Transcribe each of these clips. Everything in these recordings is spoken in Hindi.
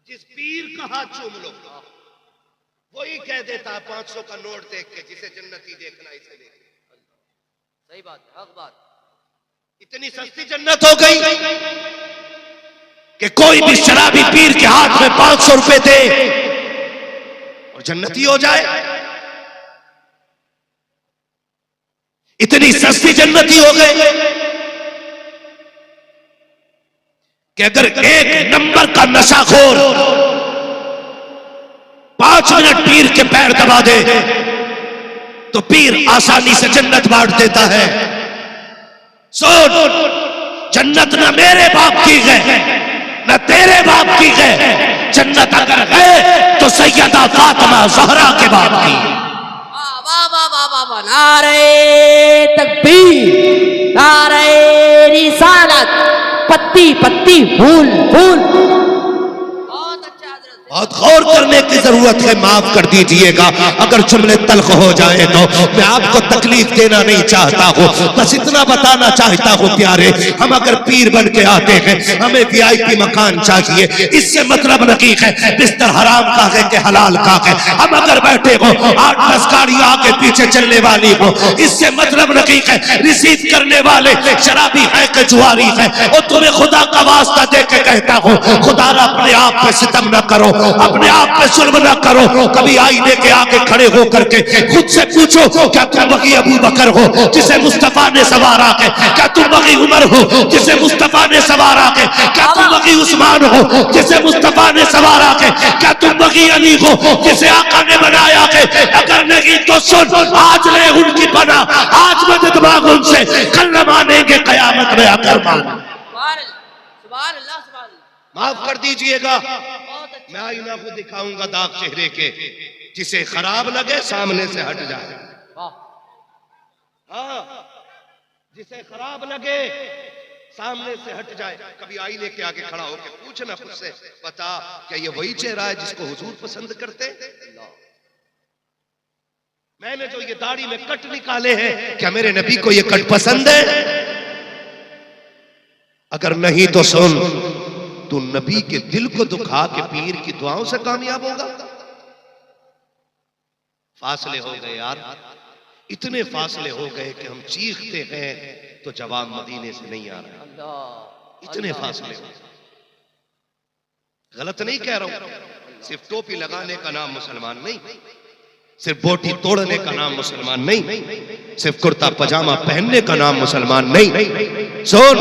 जिस पीर का हाथ चूम लो वही कह देता है 500 का नोट देख के जिसे जन्नती देखना इसे देख। सही बात, हक बात। इतनी सस्ती जन्नत हो गई कि कोई भी शराबी पीर के हाथ में 500 रुपए दे और जन्नती हो जाए। इतनी सस्ती जन्नती हो गए कि अगर एक नंबर का नशाखोर 5 मिनट पीर के पैर दबा दे तो पीर आसानी से जन्नत बांट देता है। सुन, जन्नत ना मेरे बाप की है ना तेरे बाप की है, जन्नत अगर है तो सैयदा फातिमा ज़हरा के बाप की। वाह वाह वाह वाह वाह, नारे तकबीर, नारे रिसालत, पत्ती पत्ती फूल फूल। बहुत गौर करने की जरूरत है, माफ कर दीजिएगा अगर जुमले तल्ख हो जाए तो। मैं आपको तकलीफ देना नहीं चाहता हूँ, बस इतना बताना चाहता हूँ प्यारे, हम अगर पीर बन के आते हैं हमें वीआईपी मकान चाहिए, इससे मतलब नहीं है बिस्तर हराम का है कि हलाल का है। हम अगर बैठे हो 8-10 गाड़ियां आगे पीछे चलने वाली हो, इससे मतलब नहीं है रिसीव करने वाले शराबी है कि जुआरी है। और तुम्हें खुदा का वास्ता दे के कहता हूँ, खुदा अपने आप पे सितम न करो, अपने आप पे जुल्म न करो। कभी आईने के आगे खड़े हो करके खुद से पूछो, क्या तुम वही अबू बकर हो जिसे मुस्तफा ने सवारा के? क्या तुम वही उमर हो जिसे मुस्तफा ने सवारा के? क्या तुम वही उस्मान हो जिसे मुस्तफा ने सवारा के? क्या तुम वही अली हो जिसे आका ने बनाया के? अगर नहीं तो सुन, आज ले उनकी बना, आज मदद मांग उनसे, कल न मानेंगे कयामत में आकर मान। माफ कर दीजिएगा, मैं आईना को दिखाऊंगा दाग चेहरे के, जिसे खराब लगे सामने से हट जाए। हाँ, जिसे खराब लगे सामने से हट जाए। कभी आईने के आगे खड़ा होकर पूछना खुद से, बता क्या ये वही चेहरा है जिसको हुजूर पसंद करते? मैंने जो ये दाढ़ी में कट निकाले हैं, क्या मेरे नबी को ये कट पसंद है? अगर नहीं तो सुन, तू नबी के दिल को दुखा के पीर की दुआओं से कामयाब होगा। फासले हो गए यार, इतने फासले हो गए कि हम चीखते हैं तो जवाब मदीने से नहीं आ रहा। इतने फासले हो। गलत नहीं कह रहा हूं, सिर्फ टोपी लगाने का नाम मुसलमान नहीं, सिर्फ बोटी तोड़ने का नाम मुसलमान नहीं, सिर्फ कुर्ता पजामा पहनने का नाम मुसलमान नहीं। सुन,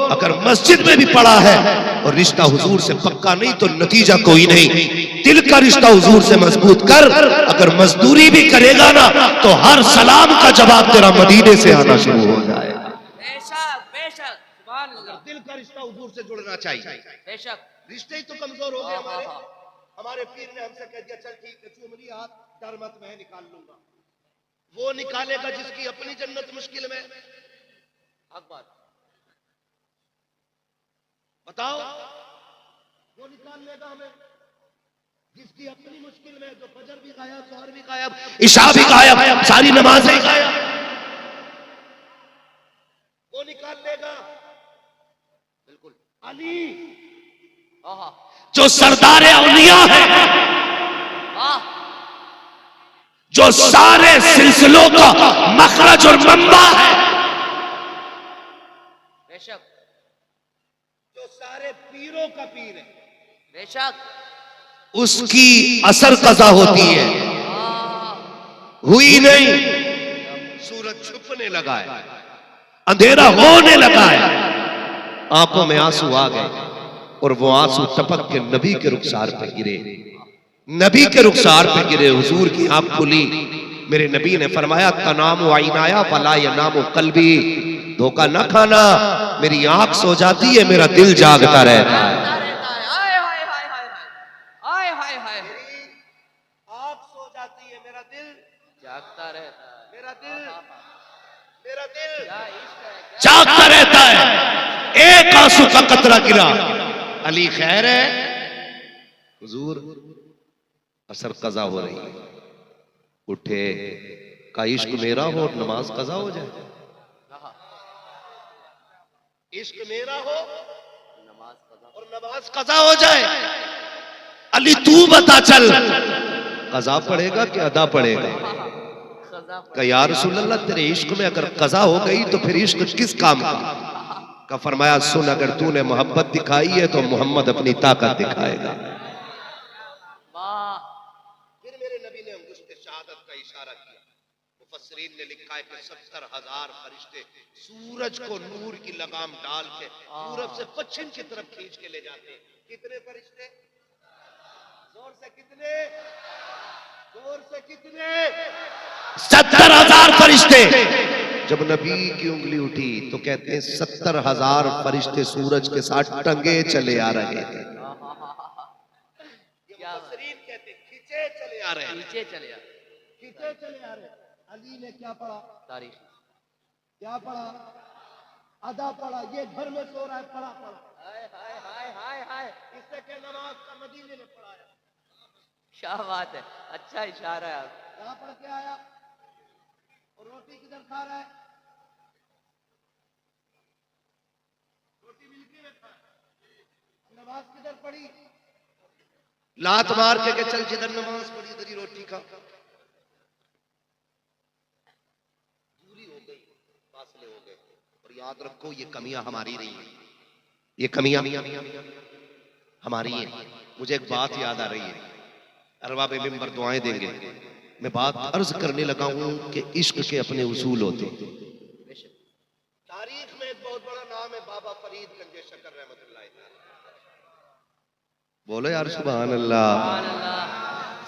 अगर मस्जिद में भी पड़ा है और रिश्ता हुजूर से पक्का नहीं तो नतीजा कोई नहीं। दिल का रिश्ता हुजूर से मजबूत कर, अगर मजदूरी भी करेगा ना तो हर सलाम का जवाब तेरा मदीने से आना शुरू हो जाएगा। बेशक बेशक, सुभान अल्लाह। दिल का रिश्ता हुजूर से जुड़ना चाहिए। बेशक, रिश्ते ही तो कमजोर हो गए हमारे। हमारे पीर ने हमसे कह दिया चल ठीक है चूम लिया हाथ, डर मत मैं निकाल लूंगा। वो निकालेगा जिसकी अपनी जन्नत मुश्किल में। हक बात। बताओ, वो निकाल लेगा हमें जिसकी अपनी मुश्किल में, जो फजर भी गायब, जोहर भी गायब, इशा भी गायब, सारी नमाजें गायब, वो निकाल लेगा। बिल्कुल। अली आहा, जो सरदार औलिया है, जो सारे सिलसिलों का मखरज और मंबा है, बेशक, जो सारे पीरों का पीर है, बेशक, उसकी असर कज़ा होती है। हुई नहीं, सूरज छुपने लगा है, अंधेरा होने लगा है, आंखों में आंसू आ गए और वो आंसू टपक के नबी के रुखसार पे गिरे, नबी के रुखसार पे गिरे। हुजूर की आंख खुली, मेरे नबी ने फरमाया तनामु आइनाया फला यनामु कल्बी, धोखा न खाना, मेरी आंख सो जाती है मेरा दिल जागता रहता है। आंख सो जाती है मेरा दिल जागता रहता है, मेरा दिल जागता रहता है। एक आंसू का कतरा गिरा, अली खैर है? हुजूर असर कज़ा हो रही है। उठे, का इश्क मेरा हो और नमाज कज़ा हो जाए। इश्क मेरा हो और नमाज कज़ा हो जाए। अली तू बता चल कजा पड़ेगा कि अदा पड़ेगा? का या रसूल अल्लाह तेरे इश्क में अगर कजा हो गई तो फिर इश्क किस काम का फरमाया सुन अगर तूने मोहब्बत दिखाई है तो मोहम्मद अपनी ताकत दिखाएगा। फिर मेरे नबी ने अंगुश्त शहादत का इशारा किया। मुफस्सिरीन ने लिखा है कि 70,000 फरिश्ते सूरज को नूर की लगाम डाल के पूरब से पश्चिम की तरफ खींच के ले जाते हैं। कितने फरिश्ते? जोर से कितने? जोर से कितने? 70,000 फरिश्ते। जब नबी की उंगली उठी तो कहते हैं 70,000 फरिश्ते सूरज के साथ टंगे चले आ रहे थे। कहते खींचे चले आ रहे हैं, खींचे चले आ रहे हैं। अली ने क्या पढ़ा? तारीख। क्या पढ़ा? अदा पढ़ा। ये घर में सो रहा है, पढ़ा। हाय हाय हाय हाय हाय, इससे क्या नमाज का मदीने ने पढ़ाया। क्या बात है, अच्छा इशारा है। क्या पढ़ के आया और रोटी किधर खा रहा है? रोटी मिलती में खा। नमाज किधर पढ़ी? लात मार के चल जिधर नमाज पढ़ी उधर ही रोटी खा। दूरी हो गई, फासले हो गए। और याद रखो ये कमियां हमारी नहीं है, ये कमियां हमारी है। मुझे एक बात याद आ रही है, अरबाब मिंबर दुआएं देंगे। मैं बात अर्ज करने लगा हूं कि इश्क के अपने उसूल होते हैं। तारीख में एक बहुत बड़ा नाम है बाबा फरीद गंजे शकर रहमतुल्लाह अलैह। बोलो यार सुभान अल्लाह।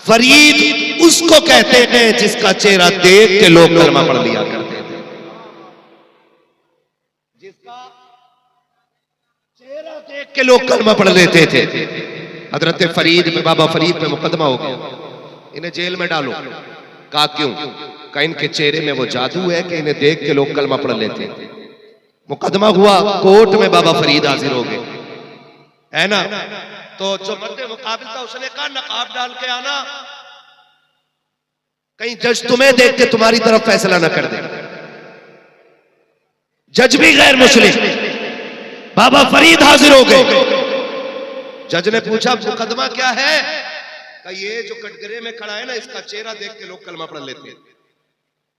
फरीद उसको कहते हैं जिसका चेहरा देख के लोग कलमा पढ़ लिया करते थे। जिसका चेहरा देख के लोग कलमा पढ़ लेते थे। हजरत फरीद पे, बाबा फरीद पे मुकदमा हो गया, इन्हें जेल में डालो। कहा क्यों? कहा इनके चेहरे में वो जादू है कि इन्हें देख के लोग कलमा पढ़ लेते। मुकदमा हुआ, कोर्ट में बाबा फरीद हाजिर हो गए, है ना। तो जो मर्द मुकाबिल था उसने कहा नकाब डाल के आना, कहीं जज तुम्हें देख के तुम्हारी तरफ फैसला ना कर दे। जज भी गैर मुस्लिम, बाबा फरीद हाजिर हो गए। जज ने पूछा मुकदमा क्या है? कि ये जो कटघरे में खड़ा है ना, इसका चेहरा देख के लोग कलमा पढ़ लेते हैं।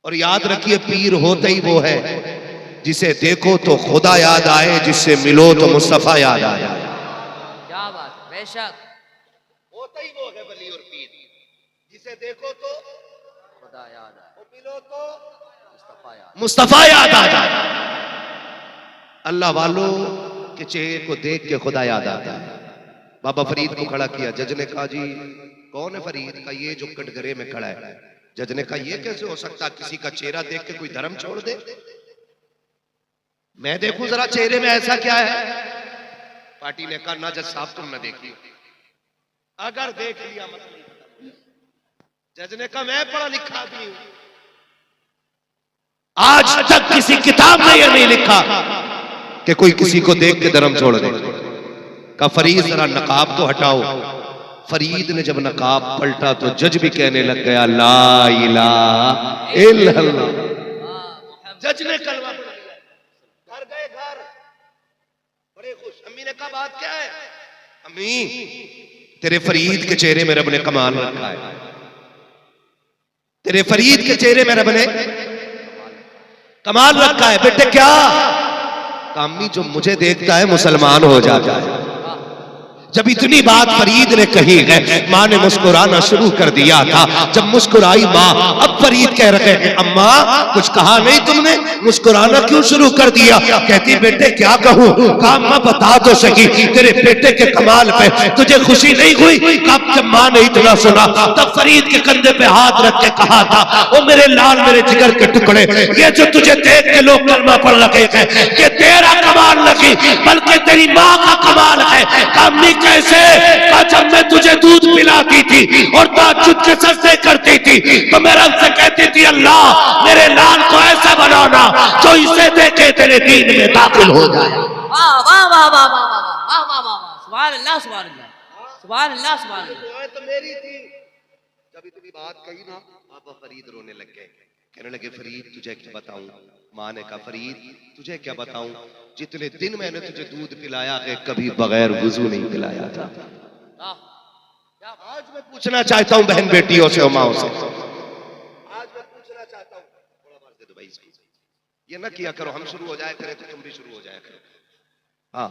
और याद रखिए पीर होते ही वो है जिसे देखो तो खुदा याद आए, जिससे मिलो तो मुस्तफा याद आए। क्या बात, बेशक होता ही वो है वली और पीर, जिसे देखो तो खुदा याद आए, और मिलो तो मुस्तफा याद आ जाए। अल्लाह वालों के चेहरे को देख के खुदा याद आता है। बाबा फरीद को खड़ा किया। जज ने कहा जी कौन है फरीद? का ये जो कटघरे में खड़ा है। जज ने कहा ये कैसे हो सकता, किसी का चेहरा देख के कोई धर्म छोड़ दे? मैं देखूं जरा चेहरे में ऐसा क्या है। पार्टी ने कहा ना जज साहब तुम न देखिए, अगर देख लिया मतलब। जज ने कहा मैं पढ़ा लिखा भी हूं, आज तक किसी किताब में यह नहीं लिखा कि कोई किसी को देख के धर्म छोड़ दे। का फरीद जरा नकाब तो हटाओ। फरीद ने जब नकाब पलटा तो जज भी कहने लग गया ला इलाहा इल्लल्लाह। जज ने कलमा पढ़ लिया। घर गए, घर बड़े खुश। अम्मी ने कहा बात क्या है? अम्मी तेरे फरीद के चेहरे में रब ने कमाल रखा है, तेरे फरीद के चेहरे में रब ने कमाल रखा है। बेटे क्या? अम्मी जो मुझे देखता है मुसलमान हो जाता है। जब इतनी बात फरीद ने कही है, माँ ने मुस्कुराना शुरू कर दिया था। जब मुस्कुराई माँ, अब फरीद कह रहे हैं अम्मा कुछ कहा नहीं तुमने, मुस्कुराना क्यों शुरू कर दिया? कहती बेटे क्या कहूँ? कहा अम्मा बता तो सही, तेरे बेटे के कमाल पे तुझे खुशी नहीं हुई? कब जब माँ ने इतना सुना तब फरीद के कंधे पे हाथ रख के कहा था ओ मेरे लाल मेरे जिगर के टुकड़े, ये जो तुझे देख के लोग कलमा पढ़ रहे हैं ये तेरा कमाल नहीं बल्कि तेरी माँ का कमाल है। अम्मी कैसे? जब मैं तुझे दूध पिलाती थी और ताज्जुद के सजदे करती थी तो मैं रब से कहती थी अल्लाह मेरे लाल को ऐसा बनाना जो इसे देखे तेरे दीन में दाखिल हो जाए। वाह वाह वाह वाह वाह वाह वाह वाह, सुभान अल्लाह सुभान अल्लाह सुभान अल्लाह सुभान अल्लाह। तो मेरी थी। जब इतनी बात कही ना बाबा फरीद रोने लग गए, कहने लगे फरीद तुझे क्या बताऊं? माँ ने कहा फरीद तुझे क्या बताऊं, जितने दिन मैंने तुझे दूध पिलाया है कभी बगैर वुजू नहीं पिलाया था। आज मैं पूछना चाहता हूं बहन बेटियों से और माओ से, आज मैं पूछना चाहता हूं, थोड़ा मार दे दो भाई, ये ना किया करो हम शुरू हो जाए करें तो तुम भी शुरू हो जाया करो। हाँ,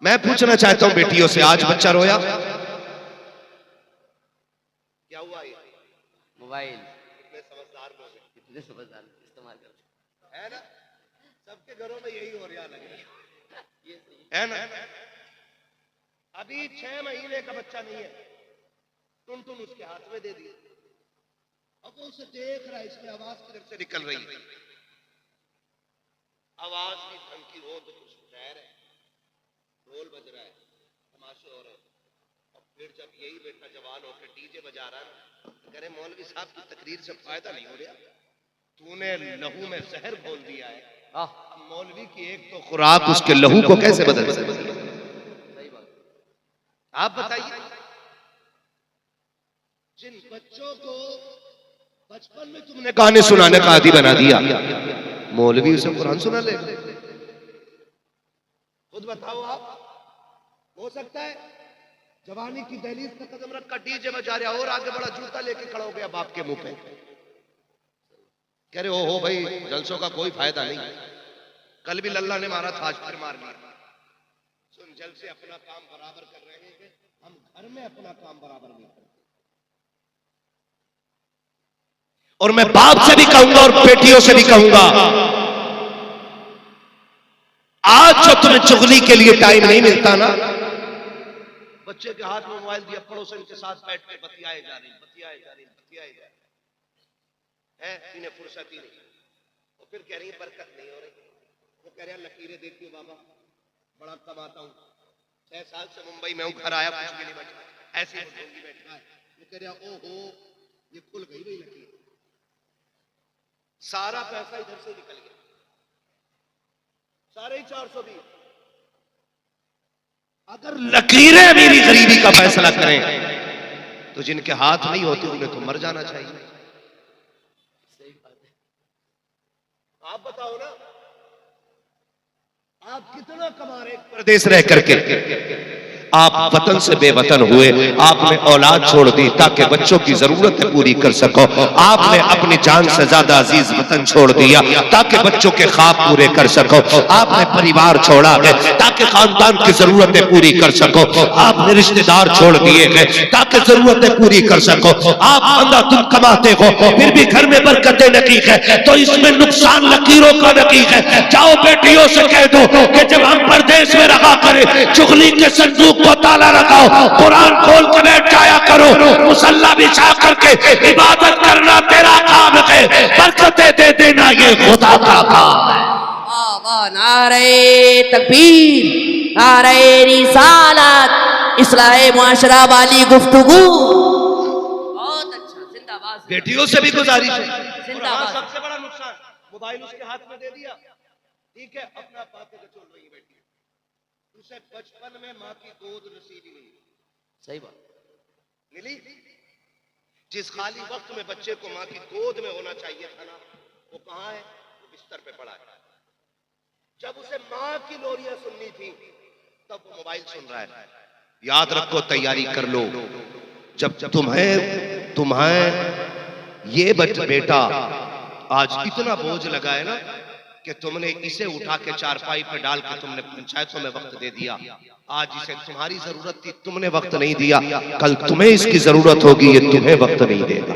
मैं पूछना चाहता हूं बेटियों से, आज बच्चा रोया क्या हुआ? ये मोबाइल। इतने समझदार लोग हैं, इतने समझदार इस्तेमाल कर है ना? सबके घरों में यही हो रहा लगे है ना? अभी 6 महीने का बच्चा नहीं है, टुन उसके हाथ में दे दी, अब वो उसे देख रहा है, इसमें आवाज किधर से निकल रही है, आवाज की धमकी हो तो कुछ शहर है, ढोल बज रहा है, तमाशे हो रहे हैं, और फिर जब यही बेटा जवान होकर डीजे बजा रहा है तो कह रहे मौलवी साहब की तकरीर से फायदा नहीं हो रहा, तूने लहू में जहर घोल दिया है। अब मौलवी की एक तो खुराक उसके लहू को कैसे बदल सकती है? सही बात। आप बताइए, जिन बच्चों को बचपन में तुमने गाने सुनाने का आदी बना दिया, मौलवी उसे कुरान सुना ले, खुद बताओ आप, हो सकता है जवानी की दहलीज पे कदम रखकर डीजे बजा रहा और आगे बड़ा जूता लेके खड़ा हो गया बाप के मुंह पे, कह रहे हो भाई जलसों का कोई फायदा नहीं, कल भी लल्ला ने मारा था आज फिर मार लिया। सुन, जलसे अपना काम बराबर कर रहे हैं, हम घर में अपना काम बराबर नहीं करते। और मैं बाप से भी कहूंगा और बेटियों से भी कहूंगा, आज जो तुम्हें चुगली के लिए टाइम नहीं मिलता ना, बच्चे के हाथ में मोबाइल दिया, पड़ोसन के साथ बैठ के बतियाए जा रही है, इन्हें फुर्सत ही नहीं, वो फिर कह रही है बरकत नहीं हो रही, वो कह रहा लकीरें देखिए बाबा बड़ा कमाता हूं, 6 साल से मुंबई में हूं, घर आया कुछ भी नहीं बचा, ऐसे ही बैठा है, वो कह रहा ओहो ये खुल गई भाई लकीर, सारा पैसा इधर से निकल गया, सारे ही 420। अगर लकीरें मेरी गरीबी का फैसला करें तो जिनके हाथ नहीं होते उन्हें तो मर जाना चाहिए। सही बात है। आप बताओ ना, आप कितना कमा रहे प्रदेश रह करके, आप वतन से बेवतन हुए, आपने औलाद छोड़ दी ताकि बच्चों की जरूरतें पूरी कर सको, आपने अपनी जान से ज्यादा अजीज वतन छोड़ दिया ताकि बच्चों के ख्वाब पूरे कर सको, आपने परिवार छोड़ा है ताकि खानदान की जरूरतें पूरी कर सको, आपने रिश्तेदार छोड़ दिए हैं ताकि जरूरतें पूरी कर सको, आप अंधाधुंध कमाते हो फिर भी घर में बरकतें नहीं है, तो इसमें नुकसान लकीरों का नहीं है। जाओ बेटियों से कह दो कि जब हम परदेश में रहा करें, चुगली के संदूक को ताला लगाओ, कुरान खोल के बैठ जाया करो, मुसल्ला बिछा करके इबादत करना तेरा काम है, बरकतें दे देना ये खुदा का काम है। नारे तकबीर, नारे रिसालत, इस्लाह मुआशरा वाली गुफ्तगू, बहुत अच्छा, जिंदाबाद। बेटियों से भी गुजारिश है, जिंदाबाद। सबसे बड़ा नुकसान मोबाइल उसके हाथ में दे दिया, ठीक है, अपना पापे को छोड़ रही बेटी, उसे बचपन में माँ की गोद नसीब ही नहीं। सही बात मिली, जिस खाली वक्त में बच्चे को माँ की गोद में होना चाहिए था ना, वो कहाँ है? वो बिस्तर पे पड़ा है। जब उसे माँ की लोरियां सुननी थी तब वो मोबाइल सुन रहा है। याद रखो, तैयारी कर लो, जब तुम्हें ये बेटा आज इतना बोझ लगा है ना कि तुमने इसे उठा के चारपाई पे डाल के तुमने पंचायतों में वक्त दे दिया, आज इसे तुम्हारी जरूरत थी, तुमने वक्त नहीं दिया, कल तुम्हें इसकी जरूरत होगी, ये तुम्हें वक्त नहीं देगा।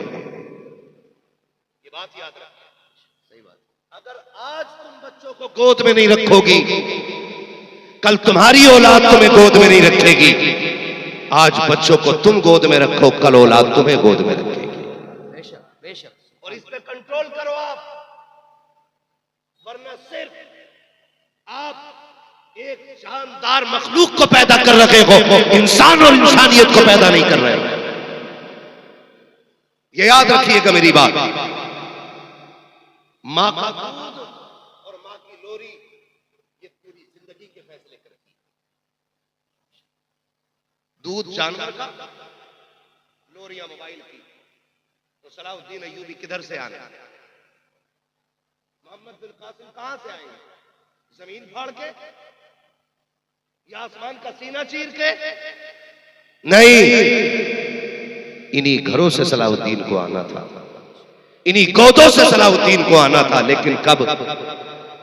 ये बात याद रखो। सही बात। अगर आज तुम बच्चों को गोद में नहीं रखोगी, कल तुम्हारी औलाद तुम्हें गोद में नहीं रखेगी। आज बच्चों को तुम गोद में रखो, कल औलाद तुम्हें गोद में रखेगी। बेशक बेशक। और इस पे कंट्रोल करो आप, वरना सिर्फ आप एक शानदार मखलूक को पैदा कर रहे हो, इंसान और इंसानियत को पैदा नहीं कर रहे हो। ये याद रखिएगा मेरी बात। माँ का दूध और माँ की लोरी ये पूरी जिंदगी के फैसले करेगी। दूध जानवर का, लोरियां मोबाइल की, तो सलाहुद्दीन अय्यूबी किधर से आने? मोहम्मद बिन कासिम कहां से आएंगे? जमीन फाड़ के या आसमान का सीना चीर के? नहीं, इन्हीं घरों से सलाहुद्दीन को आना था, इन्हीं गोदों से सलाहुद्दीन को आना था। लेकिन कब?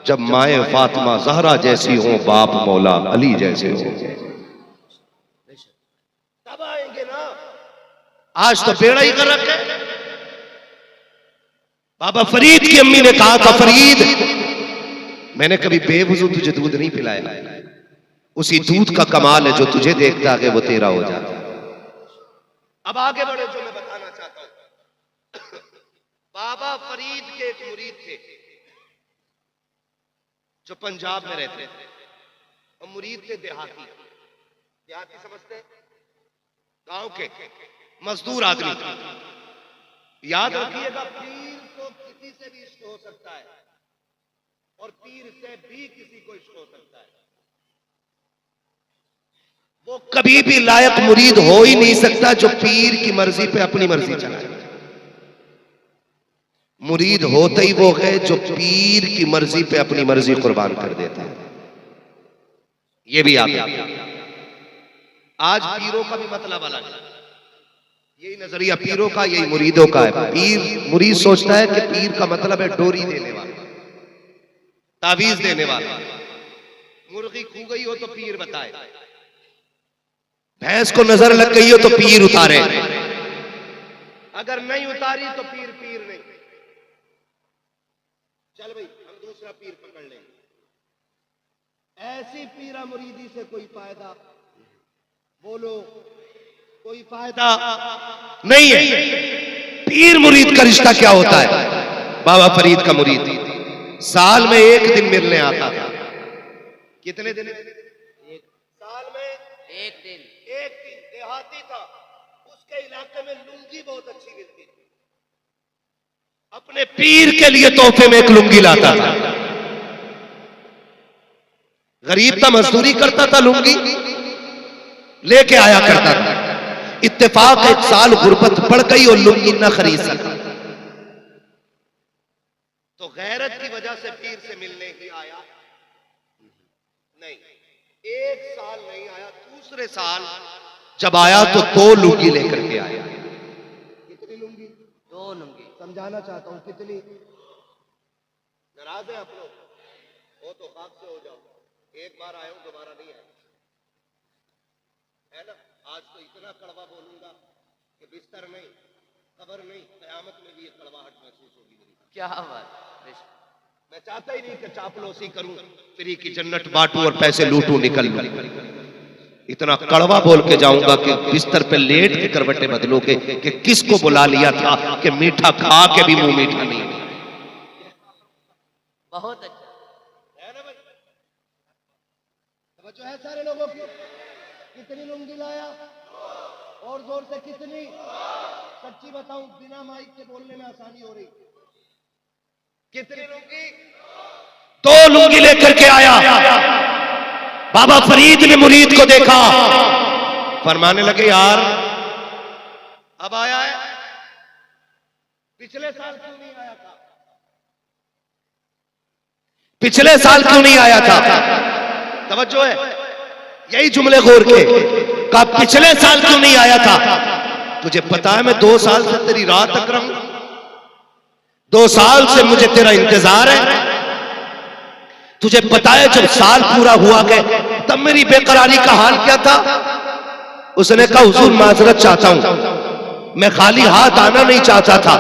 जब माए फातिमा जहरा जैसी हो, बाप मौला अली जैसे हो, तब आएंगे ना। आज तो बेड़ा ही कर रखे। बाबा फरीद की अम्मी ने कहा था, फरीद मैंने कभी बेवजू तुझे दूध नहीं पिलाया, उसी दूध का कमाल है जो तुझे देखता है वो तेरा हो जाता है। अब आगे बढ़े, जो मैं बताना चाहता हूं, बाबा फरीद के एक मुरीद थे जो पंजाब में रहते थे, और मुरीद थे देहाती। देहाती समझते हैं? गांव के मजदूर आदमी। याद रखिएगा, पीर को किसी से भी इश्क हो सकता है और पीर से भी किसी को इश्क हो सकता है। वो कभी भी लायक मुरीद हो ही नहीं सकता जो पीर की मर्जी पे अपनी मर्जी चलाए। मुरीद होते ही वो है जो पीर की मर्जी पे अपनी मर्जी कुर्बान कर देता है। ये भी याद है। आज पीरों का भी मतलब अलग है। यही नजरिया पीरों का, यही मुरीदों का है। पीर, मुरीद सोचता है कि पीर का मतलब है डोरी देने वाला, तावीज देने वाला। मुर्गी खू गई हो तो पीर बताए, भैंस को नजर लग गई हो तो पीर उतारे, अगर नहीं उतारी तो पीर पीर नहीं। चल भाई हम दूसरा पीर पकड़ लेंगे। ऐसी पीरा मुरीदी से कोई फायदा, बोलो कोई फायदा नहीं है। पीर मुरीद का रिश्ता क्या होता है? बाबा फरीद का मुरीद साल में एक दिन मिलने आता था। कितने दिन? साल में एक दिन। एक दिन। देहाती था, उसके इलाके में लुंगी बहुत अच्छी मिलती थी। अपने पीर के लिए तोहफे में एक लुंगी लाता था। गरीब था, मजदूरी करता था, लुंगी लेके आया करता था। इत्तेफाक एक साल गुर्बत पड़ गई और लुंगी न खरीद सका, तो गैरत की वजह से पीर से मिलने ही आया नहीं। एक साल नहीं आया, दूसरे साल जब आया तो 2 लुंगी लेकर के आया। कितनी लुंगी? 2 लुंगी। समझाना चाहता हूं कितनी। नाराज है आप लोग? हो तो खाक से हो जाओ। एक बार आए हो, दोबारा नहीं आए, है ना? आज तो इतना कड़वा बोलूंगा कि बिस्तर नहीं, खबर नहीं, कयामत में भी ये कड़वाहट महसूस होगी मेरी। क्या बात। मैं चाहता ही नहीं कि चापलूसी करूं, फ्री की जन्नत बांटूं और पैसे लूटूं, निकल लूं। इतना कड़वा बोल के जाऊंगा कि बिस्तर पे लेट के करवटे बदलोगे कि किसको बुला लिया था कि मीठा खा के भी मुंह मीठा नहीं। बहुत अच्छा है ना भाई? जो है सारे लोगों की। कितनी लुंगी लाया? और जोर से कितनी? सच्ची बताऊं, बिना माइक के बोलने में आसानी हो रही। कितनी लुंगी? 2 लुंगी लेकर के आया। बाबा फरीद ने मुरीद को देखा, फरमाने लगे, यार अब आया है, पिछले साल क्यों नहीं आया था? पिछले साल क्यों नहीं आया था? तवज्जो है, यही जुमले गौर के। कहा पिछले साल क्यों नहीं आया था? तुझे पता है मैं 2 साल से तेरी रात तक रहा हूं, 2 साल से मुझे तेरा इंतजार है। तुझे पता है जब साल पूरा हुआ गया तब मेरी बेकरारी का हाल क्या था? उसने कहा हुजूर माजरत चाहता हूं, मैं खाली हाथ आना नहीं चाहता था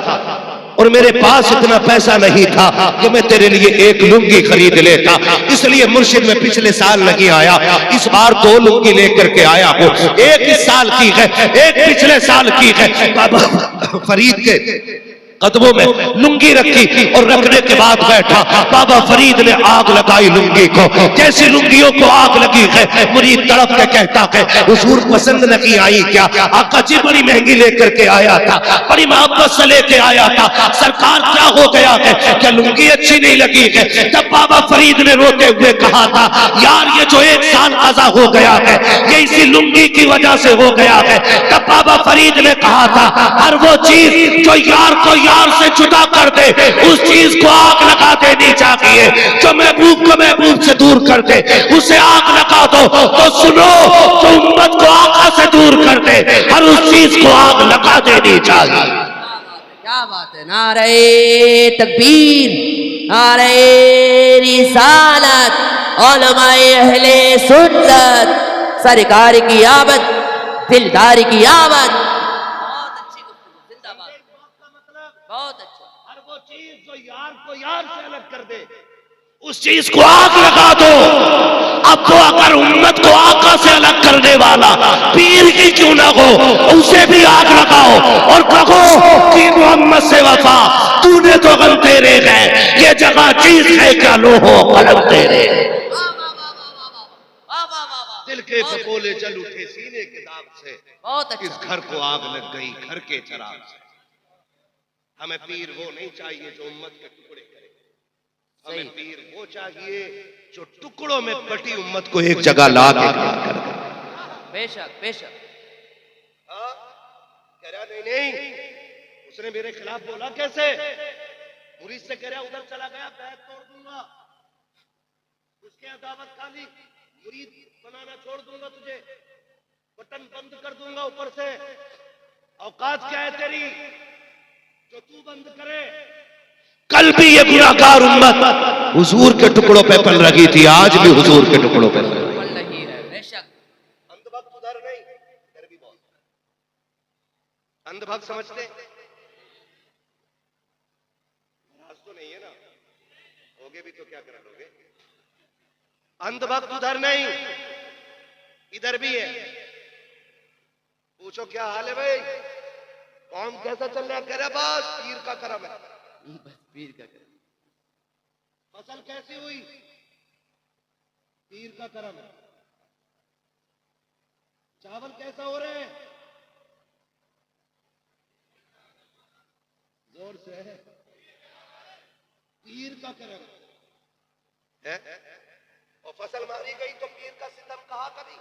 और मेरे पास इतना पैसा नहीं था कि मैं तेरे लिए एक लुंगी खरीद लेता, इसलिए मुर्शिद में पिछले साल नहीं आया, इस बार 2 लुंगी लेकर के आया हूं। एक इस साल की है, एक पिछले साल की है। बाबा फरीद के कदमों में लुंगी रखी और रखने के बाद बैठा। बाबा फरीद ने आग लगाई लुंगी को। जैसी लुंगियों को आग लगी है, मुरीद तड़प के कहता है, हुजूर पसंद नहीं आई क्या? आका जी बड़ी महंगी लेकर के आया था, बड़ी मोहब्बत से लेके आया था, सरकार क्या हो गया है? क्या लुंगी अच्छी नहीं लगी है? तब बाबा फरीद ने रोते हुए कहा था, यार ये जो 1 साल काज़ा हो गया है ये इसी लुंगी की वजह से हो गया है। तब बाबा फरीद ने कहा था, हर वो चीज जो यार को यार से जुदा कर दे उस चीज को आग लगा देनी चाहिए, जो महबूब को महबूब से दूर कर दे उसे आग लगा दो। तो सुनो, जो उम्मत को आका से दूर कर दे हर उस चीज को आग लगा देनी चाहिए। क्या बात है, नारे तकबीर, नारे रिसालत, उलमाए अहले सुन्नत, सरकार की आमद, दिलदार की आमद। बहुत अच्छी गुफ्तगू, जिंदाबाद, बहुत अच्छा। हर वो चीज जो यार को यार से अलग कर दे उस चीज को आग लगा दो। अब तो अगर उम्मत को आका से अलग करने वाला पीर की क्यों ना हो, उसे भी आग लगाओ और कहो कि मोहम्मद से वफा तूने तो गम तेरे गए, ये जगह चीज है क्या लो हो कलम तेरे। दिल के फपोले जल उठे सीने के दाग से, बहुत अच्छा। इस घर को आग लग गई घर के चराग से। हमें पीर वो नहीं चाहिए जो उम्मत के टुकड़े करे, हमें पीर वो चाहिए जो टुकड़ों में बटी उम्मत को एक जगह ला के खड़ा कर दे। बेशक बेशक। कह रहा नहीं उसने मेरे खिलाफ बोला कैसे, मुरीद से कह रहा उधर चला गया बैत तोड़ दूंगा, उसके अदावत खाली मुरीद बनाना छोड़ दूंगा, तुझे बटन बंद कर दूंगा ऊपर से। औकात क्या है तेरी जो तू बंद करे। कल भी ये गुनाहगार उम्मत हुजूर के टुकड़ों पे पल रही थी, आज भी हुजूर के टुकड़ों पे पल रही है। बेशक। अंधभक्त उधर नहीं, इधर भी बहुत अंधभक्त समझते नाराज तो नहीं है ना, होगे भी तो क्या कर लोगे। अंधभक्त उधर नहीं इधर भी है। पूछो क्या हाल है भाई, काम कैसा चल रहा है, कह रहा बस पीर का करम है, बस पीर का करम। फसल कैसी हुई, पीर का करम है। चावल कैसा हो रहे हैं, जोर से है, पीर का करम है। और फसल मारी गई तो पीर का सितम कहा कभी,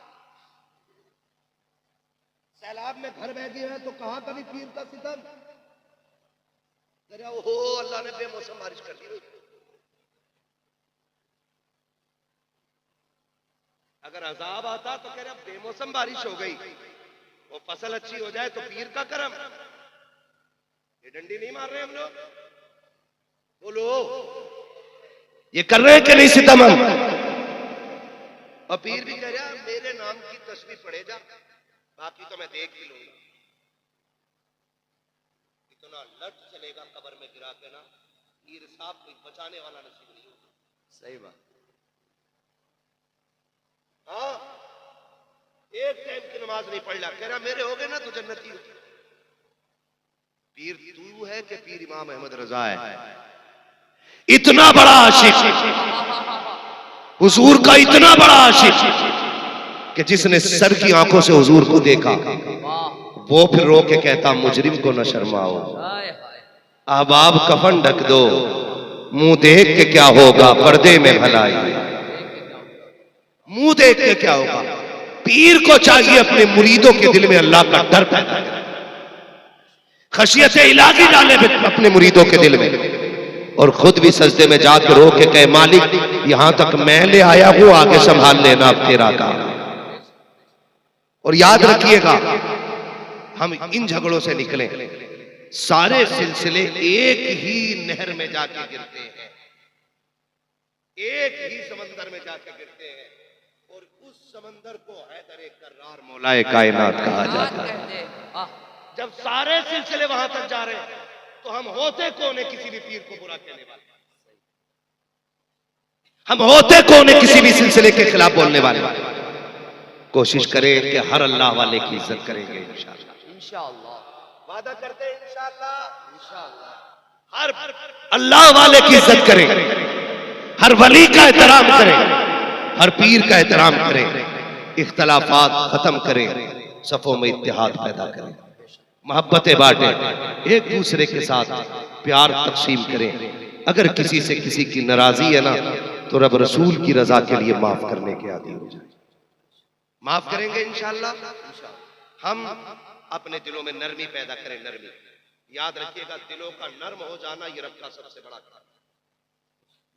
सैलाब में घर बह गए हैं तो कहा कभी पीर का सितम। अरे ओहो अल्लाह ने बेमौसम बारिश कर दी। अगर अजाब आता तो कह रहे बेमौसम बारिश हो गई, वो फसल अच्छी हो जाए तो पीर का करम। ये डंडी नहीं मार रहे हम लोग, बोलो ये कर रहे हैं कि नहीं सितम हम। और पीर भी कह रहा मेरे नाम की तस्वीर पढ़े जा, बाकी तो मैं देख ही लूंगा। इतना लट चलेगा कब्र में गिरा के ना, पीर साहब कोई बचाने वाला नसीब नहीं होगा। सही बात। हाँ एक टाइम की नमाज नहीं पढ़ ला, कह रहा मेरे हो गए ना तो जन्नती हो। पीर तू है कि पीर इमाम अहमद रजा है। इतना बड़ा आशिक हुजूर का, इतना बड़ा आशिक कि जिसने सर की आंखों से हुजूर को देखा वो फिर रो के कहता मुजरिम को न शर्माओ, अहबाब कफन ढक दो, मुंह देख के क्या होगा पर्दे में भलाई। मुंह देख के क्या होगा। पीर को चाहिए अपने मुरीदों के दिल में अल्लाह का डर पैदा करे, खशियत इलाही डाले अपने मुरीदों के दिल में, और खुद भी सजदे में जाकर रो के कहे मालिक यहां तक मैं ले आया हूं, आगे संभाल लेना अब तेरा काम। और याद रखिएगा हम इन झगड़ों से निकलें, सारे सिलसिले एक ही नहर में जाके गिरते हैं, एक ही समंदर में जाके गिरते हैं, और उस समंदर को हैदर कर्रार मौलाए कायनात कहा जाता है। जब सारे सिलसिले वहां तक जा रहे हैं तो हम होते कौन है किसी भी पीर को बुरा कहने वाले, हम होते कौन है किसी भी सिलसिले के खिलाफ बोलने वाले। कोशिश करें कि हर अल्लाह वाले की इज्जत करेंगे इंशाअल्लाह, वादा करते हैं इंशाअल्लाह। हर अल्लाह वाले की इज्जत करें, हर वली का एहतराम करें, हर पीर का एहतराम करें, इख्तलाफात खत्म करें, सफों में इत्तेहाद पैदा करें, मोहब्बतें बांटें, एक दूसरे के साथ प्यार तकसीम करें। अगर किसी से किसी की नाराजगी है ना तो रब रसूल की रजा के लिए माफ करने के आदी हो जाए। माफ करेंगे इंशाअल्लाह। हम अपने दिलों में नरमी पैदा करें, नरमी। याद रखिएगा, दिलों का नर्म हो जाना ये रब का सबसे बड़ा काम है।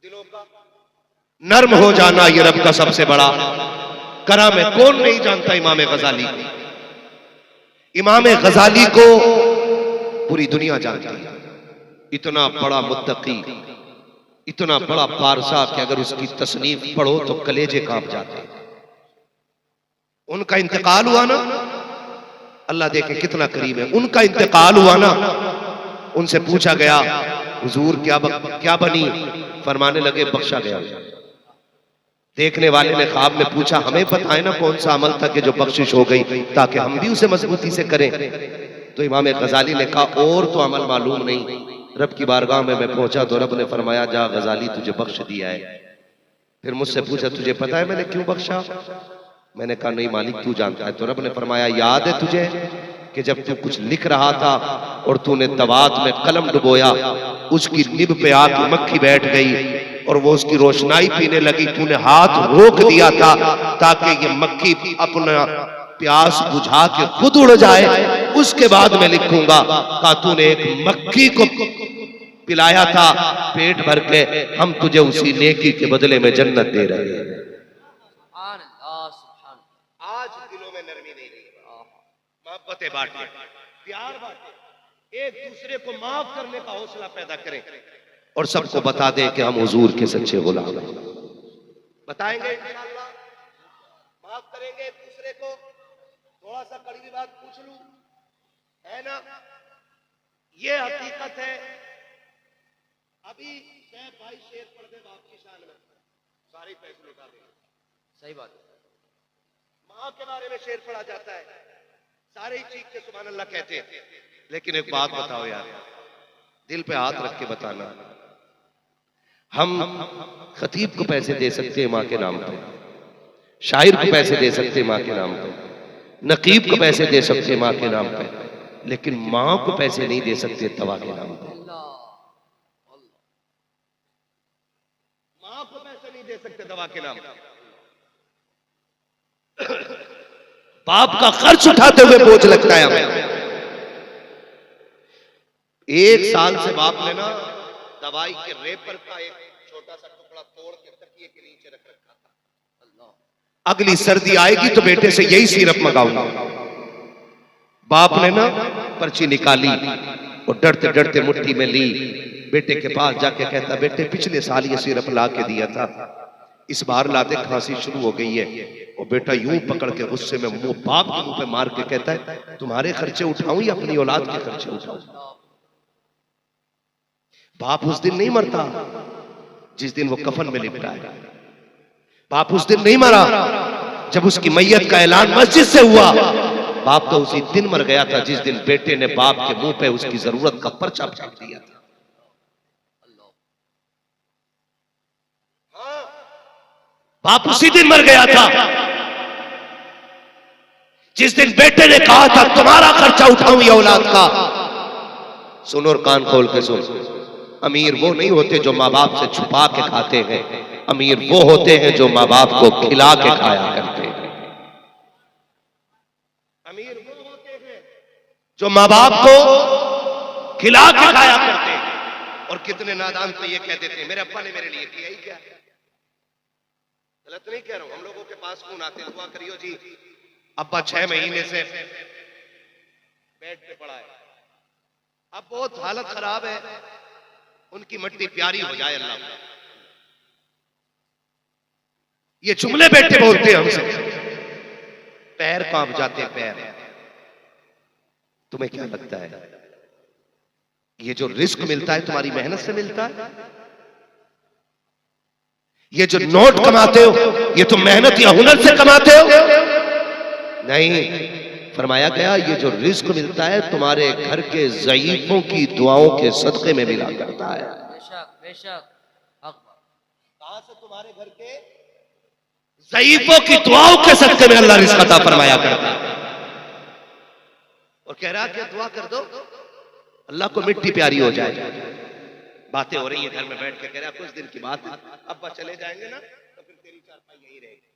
दिलों का नर्म हो जाना ये रब का सबसे बड़ा करम है। कौन नहीं जानता इमाम गजाली को? इमाम गजाली को पूरी दुनिया जानती है। इतना बड़ा मुत्तकी, इतना बड़ा पारसा कि अगर उसकी तसनीफ पढ़ो तो कलेजे कांप जाते हैं। उनका इंतकाल हुआ ना, अल्लाह देखे कितना करीम है, उनका इंतकाल हुआ ना, उनसे पूछा गया हुजूर क्या बनी? फरमाने लगे बख्शा गया। देखने वाले ने ख्वाब में पूछा हमें बताए ना कौन सा अमल था कि जो बख्शिश हो गई, ताकि हम भी उसे मजबूती से करें। तो इमाम गजाली ने कहा और तो अमल मालूम नहीं। रब की बारगाह में मैं पहुंचा तो रब ने फरमाया जा गजाली तुझे बख्श दिया है। फिर मुझसे पूछा तुझे पता है मैंने क्यों बख्शा? मैंने कहा नहीं मालिक तू जानता है। तो रब ने फरमाया याद है तुझे कि जब तू कुछ लिख रहा था और तूने तवात में कलम डुबोया, उसकी निब पे आके मक्खी बैठ गई और वो उसकी रोशनाई पीने लगी, तूने हाथ रोक दिया था ताकि ये मक्खी अपना प्यास बुझा के खुद उड़ जाए, उसके बाद मैं लिखूंगा। कहा तूने एक मक्खी को पिलाया था पेट भर के, हम तुझे उसी नेकी के बदले में जन्नत दे रहे हैं। आज दिलों में नरमी नहीं रही, मोहब्बतें बांटे, प्यार बांटे, एक दूसरे को माफ करने का हौसला पैदा करें और सबको बता दें कि हम हुजूर के सच्चे गुलाम हैं। बताएंगे इंशाअल्लाह, माफ करेंगे एक दूसरे को। थोड़ा सा कड़वी बात पूछ लूं, है ना, ये हकीकत है। अभी भाई शेर पढ़ दे बाप की शान में, सारे पैसे लुटा देंगे। सही बात है। माँ के बारे में शेर पढ़ा जाता है, सारे ही चीख के सुभान अल्लाह कहते हैं। लेकिन एक बात बताओ यार, दिल पे हाथ रख के बताना, हम खतीब को पैसे दे सकते हैं माँ के नाम पे, शायर को पैसे दे सकते हैं माँ के नाम पे, नकीब को पैसे दे सकते हैं माँ के नाम पे, लेकिन माँ को पैसे नहीं दे सकते दवा के नाम पे। माँ को पैसे नहीं दे सकते दवा के नाम पे। बाप का खर्च उठाते हुए बोझ लगता है हमें। एक साल से बाप ने ना दवाई के रेपर का एक छोटा सा टुकड़ा तोड़ के तकिए के नीचे रख रखा था। अगली सर्दी आएगी तो बेटे से यही सिरप मंगाऊंगा। बाप ने ना पर्ची निकाली और डरते डरते मुट्ठी में ली, बेटे के पास जाके कहता बेटे पिछले साल ये सिरप ला के दिया था, इस बार लाते खांसी शुरू हो गई है। और बेटा यूं पकड़ के गुस्से में मुंह बाप के मुंह पे मार के कहता है तुम्हारे खर्चे उठाऊं या अपनी औलाद के खर्चे उठाऊं? बाप उस दिन नहीं मरता जिस दिन वो कफन में लिपटा है। बाप उस दिन नहीं मरा जब उसकी मैयत का ऐलान मस्जिद से हुआ। बाप तो उसी दिन मर गया था जिस दिन बेटे ने बाप के मुंह पे उसकी जरूरत का पर्चा छाप दिया था। बाप उसी दिन मर गया था जिस दिन बेटे ने कहा था तुम्हारा खर्चा उठाऊं या औलाद का। सुनो और कान खोल के सुन, अमीर वो नहीं होते जो माँ बाप से छुपा के खाते हैं, अमीर वो होते हैं जो माँ बाप को खिला के खाया करते हैं। अमीर वो होते हैं जो माँ बाप को खिला के खाया करते हैं। और कितने नादान तो ये कह देते हैं मेरे अब्बा ने मेरे लिए किया ही क्या। गलत नहीं कह रहा हूं, हम लोगों के पास फोन आते दुआ करियो जी अब्बा 6 महीने से बेड पे पड़ा है, अब बहुत हालत खराब है, उनकी मट्टी प्यारी हो जाए अल्लाह को। ये जुमले बेटे बोलते हैं हमसे, पैर कांप जाते हैं पैर। तुम्हें क्या लगता है ये जो रिस्क मिलता है तुम्हारी मेहनत से मिलता है? ये जो नोट कमाते हो ये तुम मेहनत या हुनर से कमाते हो? नहीं, फरमाया गया ये जो रिस्क मिलता है तुम्हारे घर के ज़ईफों की दुआओं के सदक़े में मिला करता है। बेशक बेशक। कहां से? तुम्हारे घर के ज़ईफों की दुआओं के सदक़े में अल्लाह रिस्क अता फरमाया करता है। और कह रहा कि दुआ कर दो अल्लाह को मिट्टी प्यारी हो जाए। बातें हो रही है घर में बैठ के, कह रहा कुछ दिन की बात है, अब्बा चले जाएंगे ना तो फिर तेरी चारपाई यही रहेगी।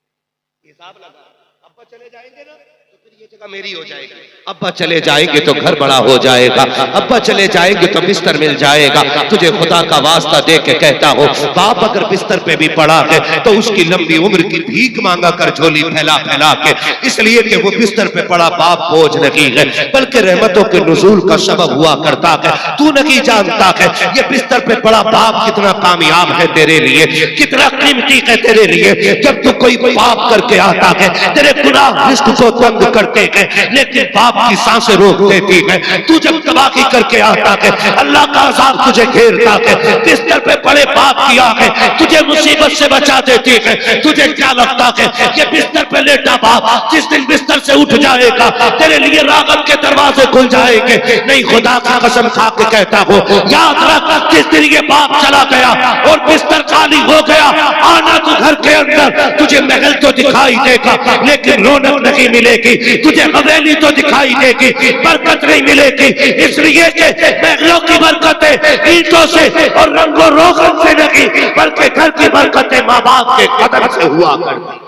हिसाब लगा, अब्बा चले जाएंगे ना ये जगह मेरी हो जाएगी। अब्बा चले जाएंगे तो घर बड़ा हो जाएगा, अब्बा चले जाएंगे तो बिस्तर मिल जाएगा। तुझे खुदा का वास्ता दे के कहता हो, बाप अगर बिस्तर पे भी पड़ा है तो उसकी लंबी उम्र की भीख मांगा कर झोली फैला फैला के, इसलिए कि वो बिस्तर पे पड़ा बाप बोझ नहीं है बल्कि रहमतों के नुज़ूल का सबब हुआ करता है। तू नहीं जानता है ये बिस्तर पे पड़ा बाप कितना कामयाब है तेरे लिए, कितना कीमती है तेरे लिए। जब तू कोई पाप करके आता है, तेरे गुनाह रिस्क को तंग करते हैं लेकिन बाप की सांसें रोक देती है। तू जब तबाही करके आता है, अल्लाह का अज़ाब तुझे घेरता है, बिस्तर पे पड़े बाप की आंखें तुझे मुसीबत से बचा देती है। तुझे क्या लगता है ये बिस्तर पे लेटा बाप जिस दिन बिस्तर से उठ जाएगा तेरे लिए राहत के दरवाजे खुल जाएंगे? नहीं, खुदा की कसम खा के कहता हो, याद रख जिस दिन ये बाप चला गया और बिस्तर खाली हो गया, आना तू घर के अंदर, तुझे महल तो दिखाई देगा लेकिन रौनक नहीं मिलेगी, तुझे हवेली तो दिखाई देगी, बरकत नहीं मिलेगी। इसलिए कि महलों की बरकतें ईंटों से और रंगो रोगन से नहीं बल्कि घर की बरकतें माँ बाप के कदम से हुआ करती।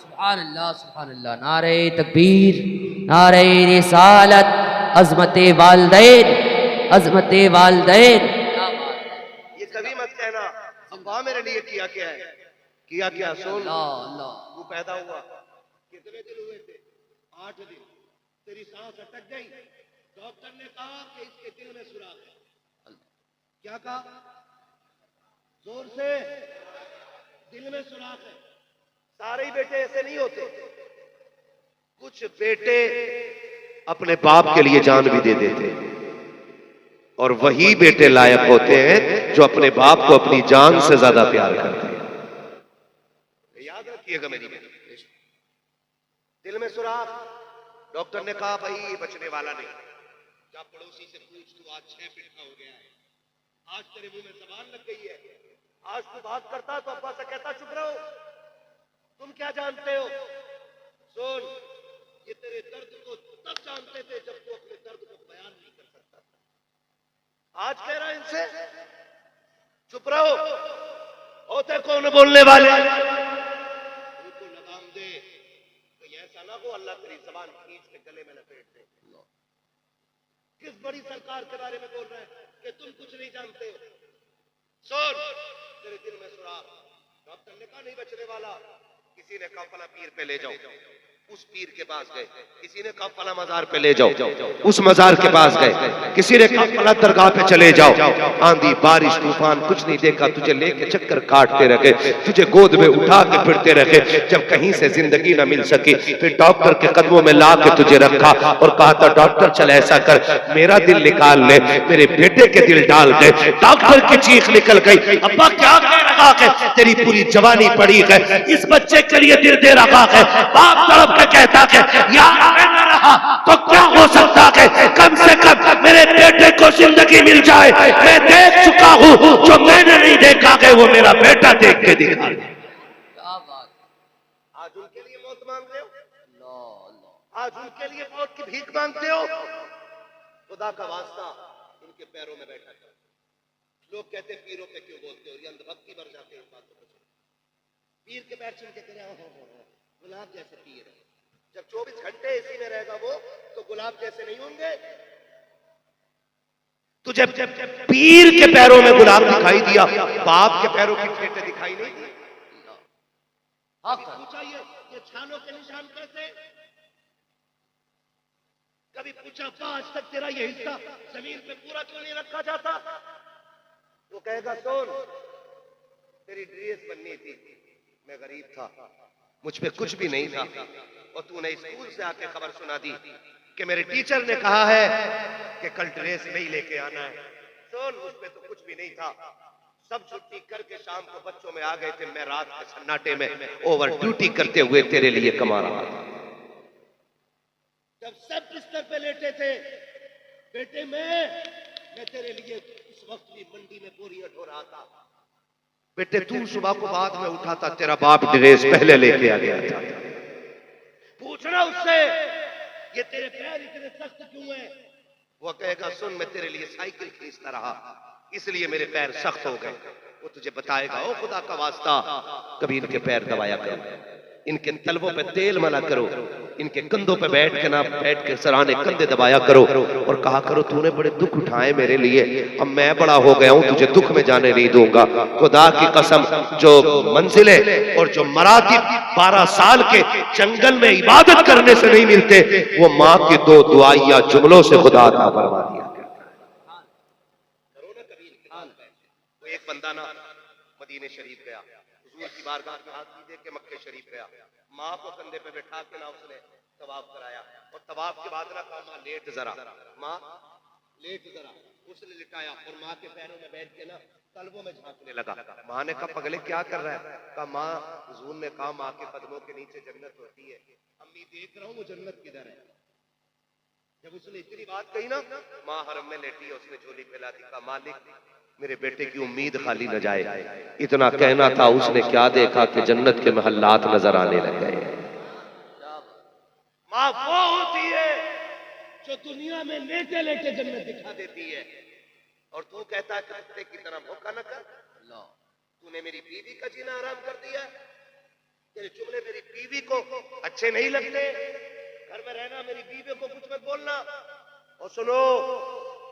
सुभान अल्लाह, सुभान अल्लाह। नारे तकबीर, नारे रिसालत, अज़मते वालिदैन, अज़मते वालिदैन। ये कभी मत कहना अब्बा मेरे लिए किया क्या है, किया क्या। सुन, तू पैदा हुआ कितने दिन हुए थे? 8 दिन। तेरी सांस अटक गई, डॉक्टर ने कहा कि इसके दिल में सुराख है। क्या कहा? जोर से, दिल में सुराख है। सारे ही बेटे ऐसे नहीं होते, कुछ बेटे अपने बाप के लिए जान भी दे देते और वही बेटे लायक होते हैं जो अपने बाप को अपनी जान से ज्यादा प्यार करते हैं। याद रखिएगा मेरी बेटी, दिल में सुराख। डॉक्टर ने कहा भाई ये बचने वाला नहीं। क्या पड़ोसी से पूछ, तू आज 6 फीट का हो गया है, आज तेरे मुंह में जबान लग गई है, आज तू बात करता तो अब्बा से कहता चुप रहो, तुम क्या जानते हो। सुन, ये तेरे दर्द को तब जानते थे जब तू अपने दर्द को बयान नहीं कर सकता था। आज कह रहा है इनसे चुप रहो, होते कौन बोलने वाले, उनको लगाम दे, तो ऐसा ना हो अल्लाह तेरी जबान खींच के गले में लपेट दे। किस बड़ी सरकार के बारे में बोल रहे हैं कि तुम कुछ नहीं जानते हो। सुन, तेरे दिल में सुराख। डॉक्टर ने कहा नहीं बचने वाला। किसी ने कहा फला पीर पे ले जाओ, उस पीर के पास गए। किसी ने कहा फला मजार पे ले जाओ, उस मजार के पास गए। किसी ने कहा फला दरगाह पे चले जाओ। आंधी बारिश तूफान कुछ नहीं देखा, तुझे लेके चक्कर काटते रहे, तुझे गोद में उठा के फिरते रहे। जब कहीं से जिंदगी न मिल सकी फिर डॉक्टर के कदमों में ला के तुझे रखा और कहा था डॉक्टर चल ऐसा कर, मेरा दिल निकाल ले, मेरे बेटे के दिल डाल दे। डॉक्टर की चीख निकल गई, अब्बा क्या कह रहा है, तेरी पूरी जवानी पड़ी है, इस बच्चे के लिए दिल दे रखा है। बाप तड़प के कहता है यार मैं न रहा तो क्या हो सकता है, कम से कम मेरे बेटे को जिंदगी मिल जाए। मैं देख चुका हूं, जो मैंने नहीं देखा है वो मेरा बेटा देख के दिखा। आज उनके लिए मौत मांग रहे हो, आज उनके लिए मौत की भीख मांगते हो। खुदा का वास्ता उनके पैरों में बैठा कर। लोग कहते पीरों पे क्यों बोलते हो, ये अंधभक्ति भर जाते हैं। पीर के पैर छूट के कह गुलाब जैसे पीर है। जब 24 घंटे इसी में रहेगा वो तो गुलाब जैसे नहीं होंगे। तुझे पीर के पैरों में गुलाब दिखाई दिया, बाप के पैरों की फेंटे दिखाई नहीं दी। पूछा ये छानों के निशान कैसे? कभी पूछा आज तक तेरा ये हिस्सा जमीन पे पूरा क्यों नहीं रखा जाता? वो कहेगा सुन, तेरी ड्रेस बननी थी, मैं गरीब था, मुझ पे कुछ भी नहीं था और तूने स्कूल से आके खबर सुना दी कि मेरे टीचर ने कहा है कि कल ड्रेस नहीं लेके आना है। सुन, मुझ पे तो कुछ भी नहीं था, सब छुट्टी करके शाम को बच्चों में आ गए थे, मैं रात के सन्नाटे में ओवर ड्यूटी करते हुए तेरे लिए कमा रहा था। जब सब बिस्तर पे लेटे थे बेटे मैं तेरे लिए उस वक्त भी मंडी में बोरियां ढो रहा था। बेटे तू सुबह को बाद में उठा था, तेरा बाप ड्रेस पहले लेके आ गया था। पूछना उससे ये तेरे पैर इतने सख्त क्यों हैं? वो कहेगा सुन, मैं तेरे लिए साइकिल खींचता रहा इसलिए मेरे पैर सख्त हो गए। वो तुझे बताएगा ओ खुदा का वास्ता कभी इनके पैर दबाया कर, इनके तलवों पे तेल मला करो, इनके कंधों पे बैठ के सराहने कंधे दबाया करो और कहा करो तूने बड़े दुख उठाए मेरे लिए, अब मैं बड़ा हो गया हूं, तुझे दुख में जाने नहीं दूंगा। खुदा की कसम, जो मंजिलें और जो मरातिब 12 साल के जंगल में इबादत करने से नहीं मिलते, वो माँ की 2 दुआइया जुमलों से खुदा अता फरमा दिया। एक बंदा ना मदीने शरीफ गया, हुजूर की बारगाह में हाथ दे के मक्के शरीफ गया, माँ को कंधे पे बैठा के ना उसने तवाफ कराया और तवाफ के बाद ना कहा माँ लेट जरा, माँ लेट जरा, उसने लिटाया और माँ के पैरों में बैठ के ना तलवों में झांकने लगा। माँ ने कहा पगले क्या कर रहा है? कहा माँ हुजूर ने कहा माँ के कदमों के नीचे जन्नत होती है, अम्मी देख रहा हूँ वो जन्नत किधर है। जब उसने इतनी बात कही ना, माँ हरम में लेटी है, उसने झोली फैला दी, कहा मालिक मेरे बेटे की उम्मीद खाली न जाए। इतना कहना था, उसने क्या देखा कि जन्नत के महल्लात नजर आने लग गए। माँ वो होती है जो दुनिया में लेटे लेटे जन्नत दिखा देती है, और तू कहता है कुत्ते की तरह भूखा न कर। तूने मेरी बीवी का जीना आराम कर दिया, तेरे जुमले मेरी बीवी को अच्छे नहीं लगते, घर में रहना, मेरी बीवी को कुछ मत बोलना। और सुनो,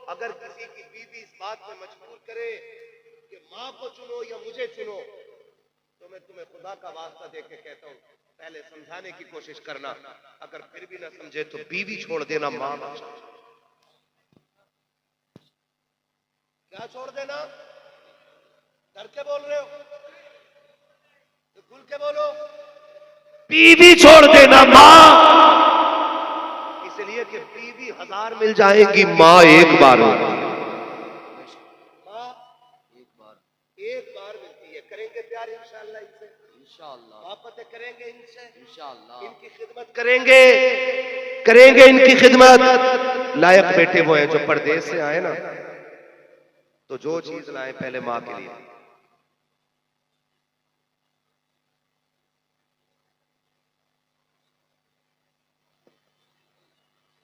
अगर किसी की बीवी इस बात में मजबूर करे कि माँ को चुनो या मुझे चुनो, तो मैं तुम्हें खुदा का वास्ता दे के कहता हूँ पहले समझाने की कोशिश करना, अगर फिर भी ना समझे तो बीवी छोड़ देना, माँ ना छोड़। क्या छोड़ देना? डर के बोल रहे हो तो खुल के बोलो, बीवी छोड़ देना, माँ। इसलिए कि बीवी 1000 मिल जाएगी, माँ एक बार होती है। माँ एक बार मिलती है। करेंगे प्यार इंशाअल्लाह इनसे, इंशाअल्लाह मोहब्बतें करेंगे इनसे, इंशाअल्लाह इनकी खिदमत करेंगे इनकी खिदमत। लायक बेटे वो हैं जो परदेश से आए ना, तो जो चीज लाए पहले माँ के लिए।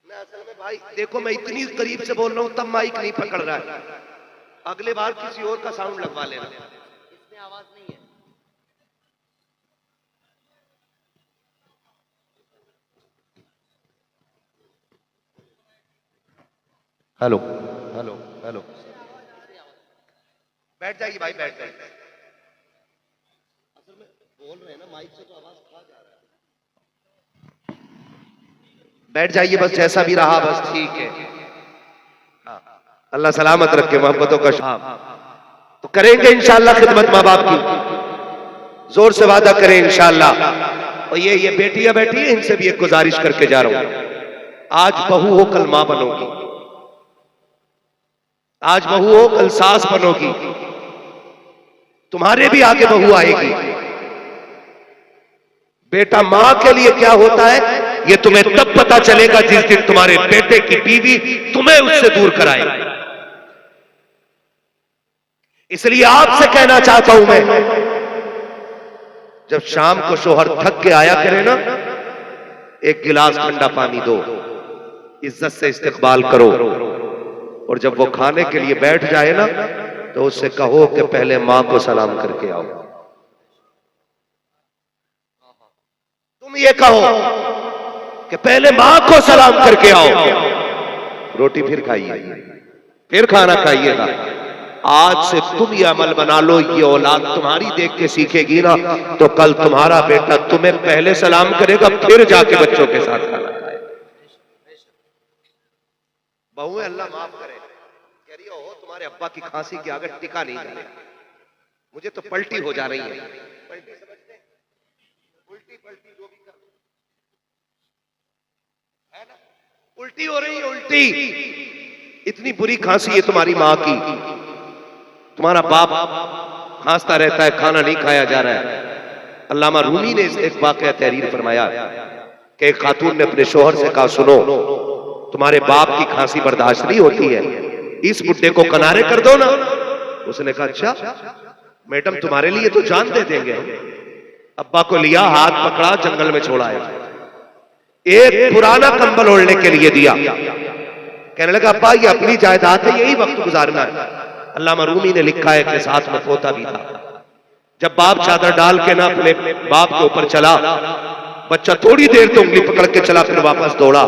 असल में भाई देखो, मैं इतनी करीब से बोल रहा हूं तब माइक नहीं पकड़ रहा है, अगले बार किसी और का साउंड लगवा लेना, इसमें आवाज नहीं है। हेलो हेलो हेलो, बैठ जाइए भाई, बैठ जाइए। असल में बोल रहे हैं ना माइक से, तो आवाज खा जा रहा है। बैठ जाइए बस, जैसा भी रहा बस ठीक है। हाँ, अल्लाह सलामत रखे, मोहब्बतों का शाम। तो करेंगे इंशाअल्लाह खिदमत माँ बाप की, जोर से वादा करें इंशाअल्लाह। और ये बेटियां बैठी है, इनसे भी एक गुजारिश करके जा रहा हूं, आज बहू हो कल मां बनोगी, आज बहू हो कल सास बनोगी, तुम्हारे भी आगे बहू आएगी। बेटा मां के लिए क्या होता है ये तुम्हें तब पता चलेगा जिस दिन तुम्हारे बेटे की बीवी तुम्हें उससे दूर कराए। इसलिए आपसे कहना चाहता हूं मैं, जब शाम को शोहर थक के आया करे ना, एक गिलास ठंडा पानी दो, इज्जत से इस्तकबाल करो, और जब वो खाने के लिए बैठ जाए ना, तो उससे कहो कि पहले मां को सलाम करके आओ। तुम ये कहो कि पहले मां को सलाम करके आओ, रोटी फिर खाइए, फिर खाना खाइएगा। आज से तुम ये अमल बना लो, ये औलाद तुम्हारी देख के सीखेगी ना, तो कल तुम्हारा बेटा तुम्हें पहले सलाम करेगा, फिर जाके बच्चों के साथ खाना खाएगा। बहुएं अल्लाह माफ करे, कह रही हो तुम्हारे अब्बा की खांसी के आगे टिका नहीं जाए, मुझे तो पलटी हो जा रही है। पलटी समझते हैं? उल्टी पलटी जो भी है ना, उल्टी हो रही है, उल्टी। इतनी बुरी खांसी है तुम्हारी माँ की, तुम्हारा बाप खांसता रहता है, खाना नहीं खाया जा रहा है। अल्लामा रूमी ने एक वाकया तहरीर फरमाया कि एक खातून ने अपने शोहर से कहा, सुनो तुम्हारे बाप की खांसी बर्दाश्त नहीं होती है, इस बुड्ढे को किनारे कर दो ना। उसने कहा अच्छा मैडम, तुम्हारे लिए तो जान दे देंगे। अब्बा को लिया, हाथ पकड़ा, जंगल में छोड़ाया, एक पुराना कंबल ओढ़ने के लिए दिया, कहने लगा अब्बा ये अपनी जायदाद है, यही वक्त गुजारना है। अल्लामा रूमी ने लिखा है कि साथ में पोता भी था। जब बाप चादर डाल के ना अपने बाप के ऊपर चला, बच्चा थोड़ी देर तो उंगली पकड़ के चला, फिर वापस दौड़ा।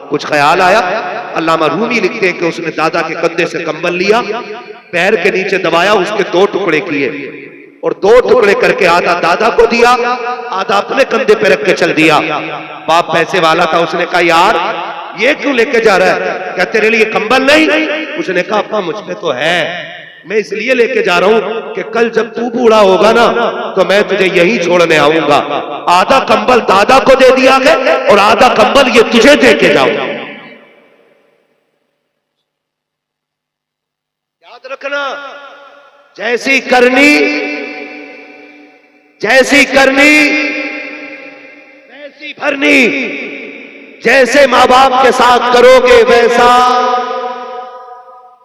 कुछ ख्याल आया, अल्लामा रूमी लिखते हैं कि उसने दादा के कंधे से कंबल लिया, पैर के नीचे दबाया, उसके 2 टुकड़े किए और 2 टुकड़े करके आधा दादा को दिया, आधा अपने कंधे पे रख के चल दिया। बाप पैसे वाला था, उसने कहा यार ये क्यों लेके जा रहा है? क्या तेरे लिए कंबल नहीं? उसने कहा अप्पा मुझ पे तो है, मैं इसलिए लेके जा रहा हूं कि कल जब तू बूढ़ा होगा ना तो मैं तुझे यहीं छोड़ने आऊंगा। आधा कंबल दादा को दे दिया गया और आधा कंबल ये तुझे दे के जाऊंगा। याद रखना, जैसी करनी वैसी भरनी। जैसे माँ बाप के साथ करोगे वैसा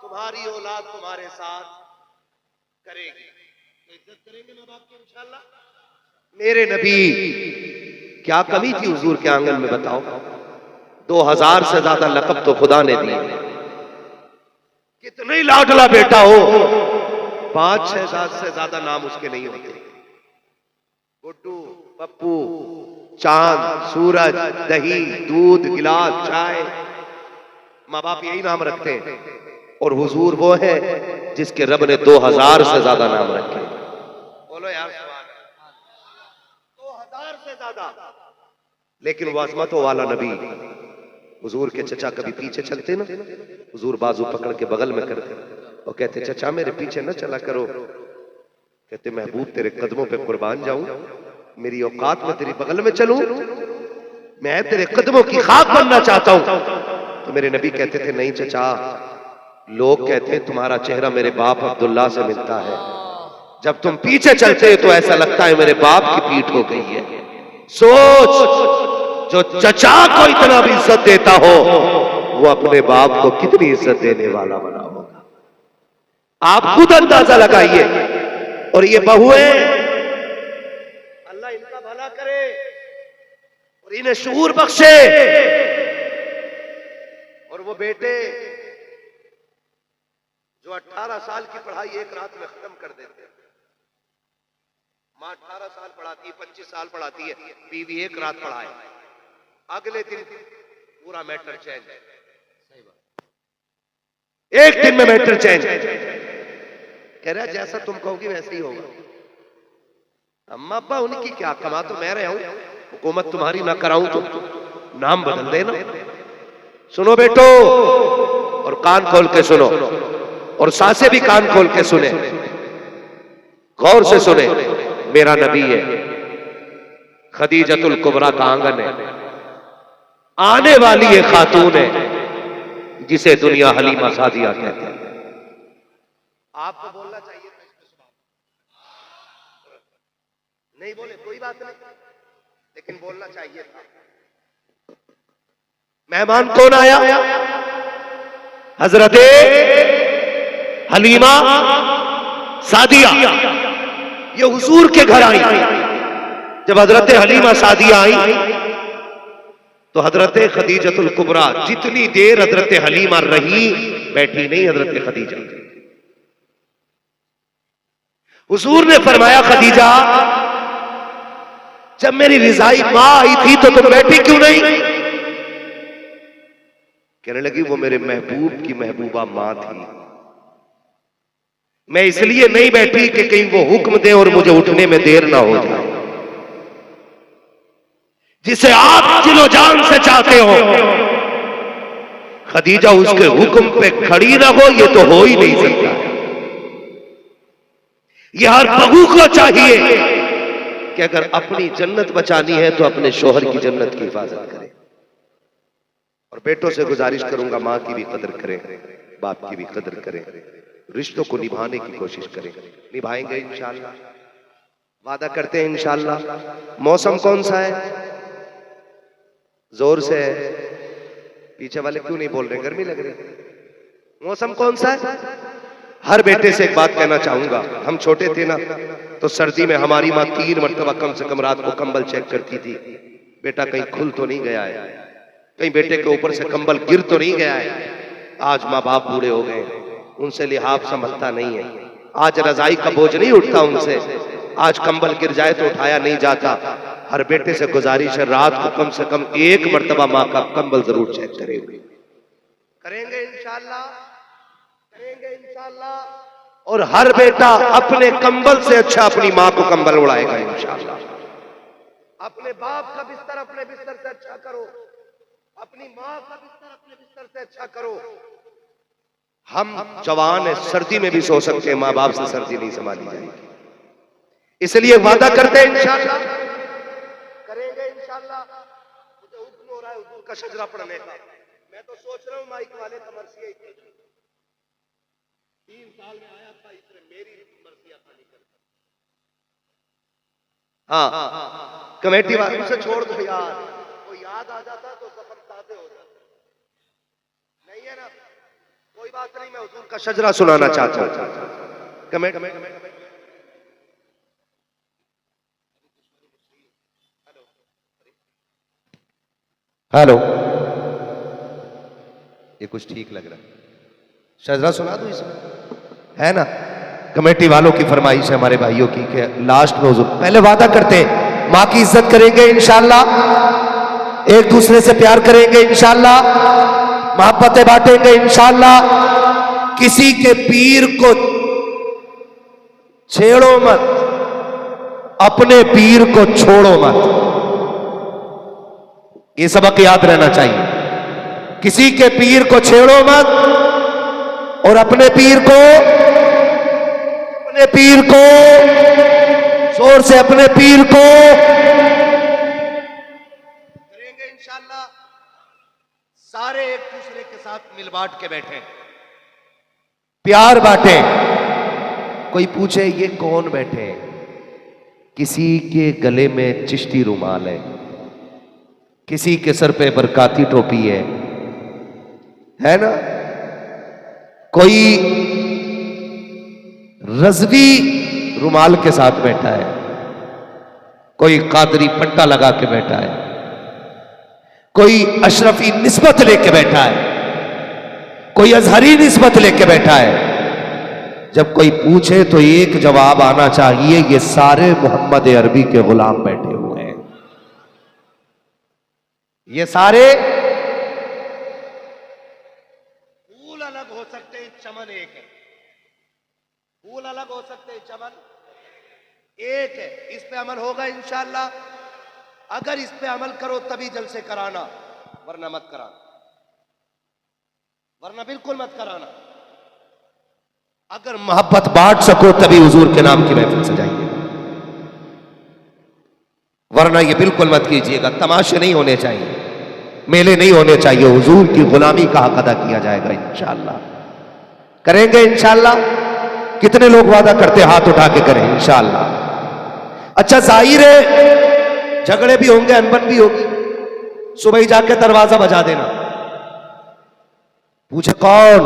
तुम्हारी औलाद तुम्हारे साथ करेगी। तो इज्जत करेंगे माँ बाप की इंशाअल्लाह। मेरे नबी क्या कमी थी हुजूर के आंगन में बताओ? 2000 से ज्यादा लक़ब तो खुदा ने दिए। कितने लाडला बेटा हो, 5-6 से ज्यादा नाम उसके नहीं होते। गुड्डू, पप्पू, चांद, सूरज, दही, दूध, गिलास, चाय, माँ बाप यही नाम रखते हैं। और हुजूर वो है जिसके रब ने 2000 से ज्यादा नाम रखे। बोलो यार, 2000 से ज्यादा। लेकिन वो अज़मतों वाला नबी, हुजूर के चचा कभी पीछे चलते ना, हुजूर बाजू पकड़ के बगल में करते और कहते चचा मेरे पीछे न चला करो। कहते महबूब तेरे कदमों पे कुर्बान जाऊं, मेरी औकात में तेरी बगल में चलूं, मैं तेरे कदमों की खाक बनना चाहता हूं। तो मेरे नबी कहते थे नहीं चचा, लोग कहते हैं तुम्हारा चेहरा मेरे बाप अब्दुल्ला से मिलता है, जब तुम पीछे चलते हो तो ऐसा लगता है मेरे बाप की पीठ हो गई है। सोच, जो चचा को इतना भी इज्जत देता हो वो अपने बाप को कितनी इज्जत देने वाला बना होगा। आप खुद अंदाजा लगाइए। और ये बहुएं, अल्लाह इनका भला करे और इन्हें शऊर बख्शे। और वो बेटे जो 18 साल की पढ़ाई एक रात में खत्म कर देते हैं। माँ 18 साल पढ़ाती है, 25 साल पढ़ाती है, बीवी एक रात पढ़ाए, अगले दिन पूरा मैटर चेंज। एक दिन में मैटर चेंज। कह रहा जैसा तुम कहोगी वैसे ही होगा। अम्मा अब्बा उनकी क्या, कमा तो मैं रहा हूं, हुकूमत तुम्हारी ना कराऊं तो नाम बदल देना। सुनो बेटो, और कान खोल के सुनो, और सासे भी कान खोल के सुने, गौर से सुने। मेरा नबी है, खदीजतुल कुबरा का आंगन है, आने वाली ये खातून है जिसे दुनिया हलीमा सादिया कहते हैं। आपको बोलना चाहिए था इस पे, नहीं बोले कोई बात नहीं, लेकिन बोलना चाहिए था। मेहमान कौन आया? हजरते हलीमा सादिया। ये हुजूर के घर आई। जब हजरत हलीमा सादिया आई तो हजरत खदीजतुल कुबरा जितनी देर हजरत हलीमा रही, बैठी नहीं हजरत खदीजा। हुजूर ने फरमाया खदीजा, जब मेरी रिजाई मां आई थी तो तुम बैठी क्यों नहीं? कहने लगी वो मेरे महबूब की महबूबा मां थी, मैं इसलिए नहीं बैठी कि कहीं वो हुक्म दे और मुझे उठने में देर ना हो जाए। जिसे आप दिलो जान से चाहते हो खदीजा उसके हुक्म पे खड़ी ना हो, ये तो हो ही नहीं सकता। ये हर बहू को चाहिए कि अगर अपनी जन्नत बचानी है तो अपने शोहर की जन्नत की हिफाजत करे। और बेटों से गुजारिश करूंगा, मां की भी कदर करें, बाप की भी कदर करें, रिश्तों को निभाने की कोशिश करें। निभाएंगे इंशाअल्लाह, वादा करते हैं इंशाअल्लाह। मौसम कौन सा है? जोर से है, पीछे वाले क्यों नहीं बोल रहे? गर्मी लग रही। मौसम कौन सा है? हर बेटे से एक बात कहना चाहूंगा, हम छोटे थे ना तो सर्दी में हमारी माँ 3 मरतबा कम से कम रात को कंबल चेक करती थी, बेटा कहीं खुल तो नहीं गया है, कहीं बेटे के ऊपर से कंबल गिर तो नहीं गया है। आज माँ बाप बूढ़े हो गए, उनसे लिहाफ संभलता नहीं है, आज रजाई का बोझ नहीं उठता उनसे, आज कंबल गिर जाए तो उठाया नहीं जाता। हर बेटे से गुजारिश है रात को कम से कम एक मर्तबा माँ का कंबल जरूर चेक करेंगे। करेंगे इंशाअल्लाह, करेंगे इंशाअल्लाह। और हर बेटा अपने कंबल से अच्छा अपनी माँ को कंबल उड़ाएगा इंशाअल्लाह। अपने बाप का बिस्तर अपने बिस्तर से अच्छा करो, अपनी माँ का बिस्तर अपने बिस्तर से अच्छा करो। हम जवान है, सर्दी में भी सो सकते हैं, माँ बाप से सर्दी नहीं संभाली जाएगी। इसलिए वादा करते हैं इंशाअल्लाह, करेंगे इंशाअल्लाह। मुझे हुक्म हो रहा है हुजूर का शजरा पढ़ने का। मैं तो सोच रहा हूँ माइक वाले का मर्सिया 3 साल में आया था, इसने मेरी मर्सिया खाली कर दी। हाँ, कमेटी वालों से छोड़ दो यार, कोई याद आ जाता तो सफर ताज़े हो जाते। नहीं है ना, कोई बात नहीं, मैं हुजूर का शजरा सुनाना चाहता हूँ। कमेटी हेलो, ये कुछ ठीक लग रहा है, शजरा सुना दूं इसमें, है ना? कमेटी वालों की फरमाइश है, हमारे भाइयों की, कि लास्ट में हुजूर पहले वादा करते हैं माँ की इज्जत करेंगे इंशाअल्लाह, एक दूसरे से प्यार करेंगे इंशाअल्लाह, मोहब्बतें बांटेंगे इंशाअल्लाह, किसी के पीर को छेड़ो मत, अपने पीर को छोड़ो मत। ये सबक याद रहना चाहिए। किसी के पीर को छेड़ो मत और अपने पीर को जोर से अपने पीर को करेंगे इंशाअल्लाह। सारे एक दूसरे के साथ मिल बांट के बैठे, प्यार बांटे। कोई पूछे ये कौन बैठे, किसी के गले में चिश्ती रुमाल है, किसी के सर पे बरकाती टोपी है ना? कोई रजवी रुमाल के साथ बैठा है, कोई कादरी पट्टा लगा के बैठा है, कोई अशरफी निस्बत लेके बैठा है, कोई अजहरी निस्बत लेके बैठा है। जब कोई पूछे तो एक जवाब आना चाहिए, ये सारे मोहम्मद अरबी के गुलाम बैठे हुए हैं। ये सारे फूल अलग हो सकते हैं, चमन एक है। फूल अलग हो सकते हैं, चमन एक है। इस पे अमल होगा इंशाअल्लाह। अगर इस पे अमल करो तभी जलसे कराना, वरना मत कराना, वरना बिल्कुल मत कराना। अगर मोहब्बत बांट सको तभी हुजूर के नाम की महफिल सजाइए, वरना ये बिल्कुल मत कीजिएगा। तमाशे नहीं होने चाहिए, मेले नहीं होने चाहिए। हुजूर की गुलामी का हक अदा किया जाएगा इंशाअल्लाह। करेंगे इंशाअल्लाह। कितने लोग वादा करते, हाथ उठा के करें इंशाअल्लाह। अच्छा, जाहिर है झगड़े भी होंगे, अनबन भी होगी। सुबह ही जाके दरवाजा बजा देना। पूछे कौन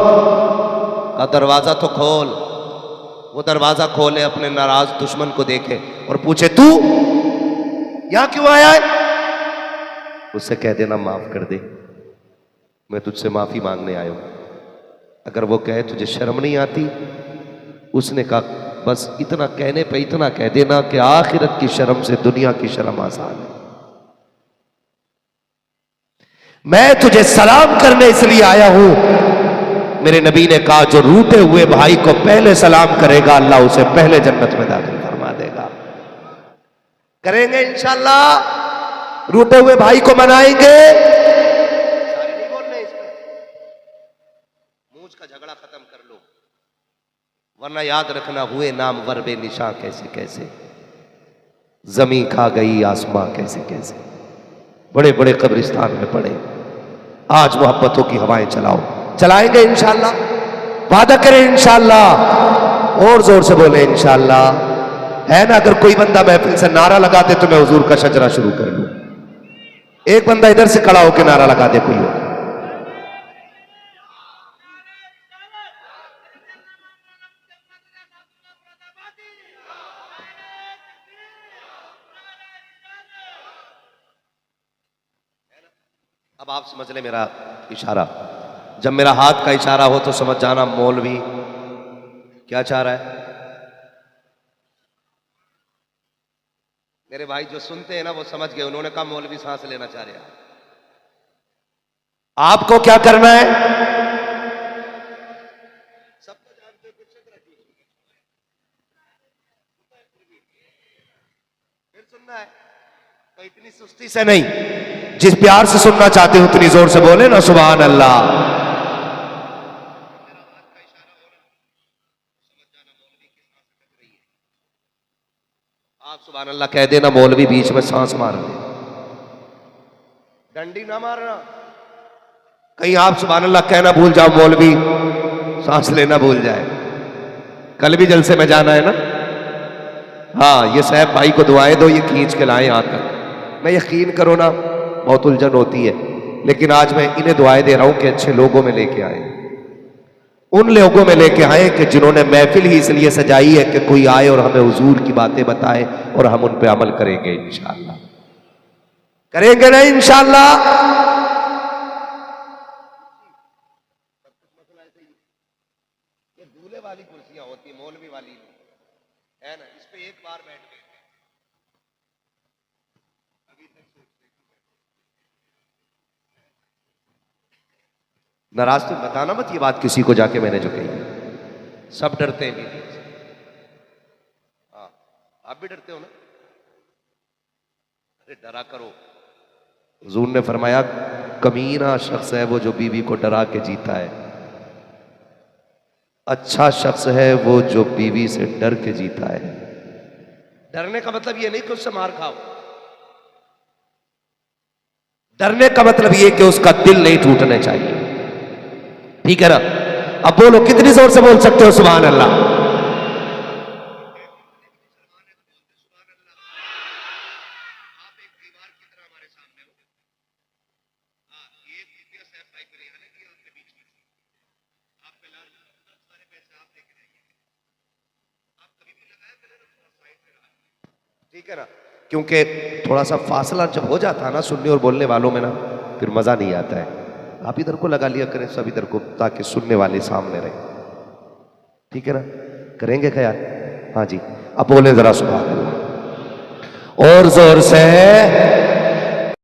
का, दरवाजा तो खोल। वो दरवाजा खोले, अपने नाराज दुश्मन को देखे और पूछे तू यहां क्यों आया है? उससे कह देना माफ कर दे, मैं तुझसे माफी मांगने आया हूं। अगर वो कहे तुझे शर्म नहीं आती, उसने कहा बस इतना कहने पे इतना कह देना कि आखिरत की शर्म से दुनिया की शर्म आसान है। मैं तुझे सलाम करने इसलिए आया हूं, मेरे नबी ने कहा जो रूठे हुए भाई को पहले सलाम करेगा, अल्लाह उसे पहले जन्नत में दाखिल फरमा देगा। करेंगे इंशाअल्लाह। रूठे हुए भाई को मनाएंगे। सारे नहीं बोल रहे, इसमें मूंछ का झगड़ा खत्म कर लो, वरना याद रखना हुए नाम वरबे निशा कैसे कैसे, जमी खा गई आसमां कैसे कैसे। बड़े बड़े कब्रिस्तान में पड़े। आज मोहब्बतों की हवाएं चलाओ, चलाएंगे इंशाअल्लाह। वादा करें इंशाअल्लाह, और जोर से बोले इंशाअल्लाह, है ना? अगर कोई बंदा महफिल से नारा लगा दे तो मैं हुजूर का शजरा शुरू कर लूं। एक बंदा इधर से खड़ा होकर नारा लगा दे कोई हो। अब आप समझ ले मेरा इशारा। जब मेरा हाथ का इशारा हो तो समझ जाना मौलवी क्या चाह रहा है। मेरे भाई जो सुनते हैं ना वो समझ गए, उन्होंने कहा मौलवी सांस लेना चाह रहे हैं। आपको क्या करना है? सबको जानते हो, फिर सुनना है तो इतनी सुस्ती से नहीं, जिस प्यार से सुनना चाहते हो उतनी जोर से बोले ना सुभान अल्लाह। आप सुभान अल्लाह कह देना, मौलवी बीच में सांस मार दे, डंडी ना मारना। कहीं आप सुभान अल्लाह कहना भूल जाओ, मौलवी सांस लेना भूल जाए। कल भी जलसे में जाना है ना। हाँ, ये साहब भाई को दुआएं दो, ये खींच के लाए यहाँ तक। मैं यकीन करो ना बहुत उलझन होती है, लेकिन आज मैं इन्हें दुआएं दे रहा हूं कि अच्छे लोगों में लेके आए, उन लोगों में लेके आए कि जिन्होंने महफिल ही इसलिए सजाई है कि कोई आए और हमें हुजूर की बातें बताए और हम उन पे अमल करेंगे इंशाअल्लाह। करेंगे ना इंशाअल्लाह। ये दूल्हे वाली कुर्सियां होती, मौलवी वाली है ना, इस पे एक बार बैठ गए नाराज तुम बताना मत ये बात किसी को जाके मैंने जो कही। सब डरते हैं बीवी से। हाँ, आप भी डरते हो ना? अरे डरा करो। हुजूर ने फरमाया कमीना शख्स है वो जो बीवी को डरा के जीता है, अच्छा शख्स है वो जो बीवी से डर के जीता है। डरने का मतलब ये नहीं कि उससे मार खाओ, डरने का मतलब ये कि उसका दिल नहीं टूटना चाहिए। ठीक है ना? अब बोलो, कितनी जोर से बोल सकते हो सुभान अल्लाह? ठीक है ना? क्योंकि थोड़ा सा फासला जब हो जाता है ना सुनने और बोलने वालों में ना, फिर मजा नहीं आता है। आप इधर को लगा लिया करें, सब इधर को, ताकि सुनने वाले सामने रहे। ठीक है ना? करेंगे ख्याल? हाँ जी, अब बोले जरा सुभान अल्लाह और जोर से।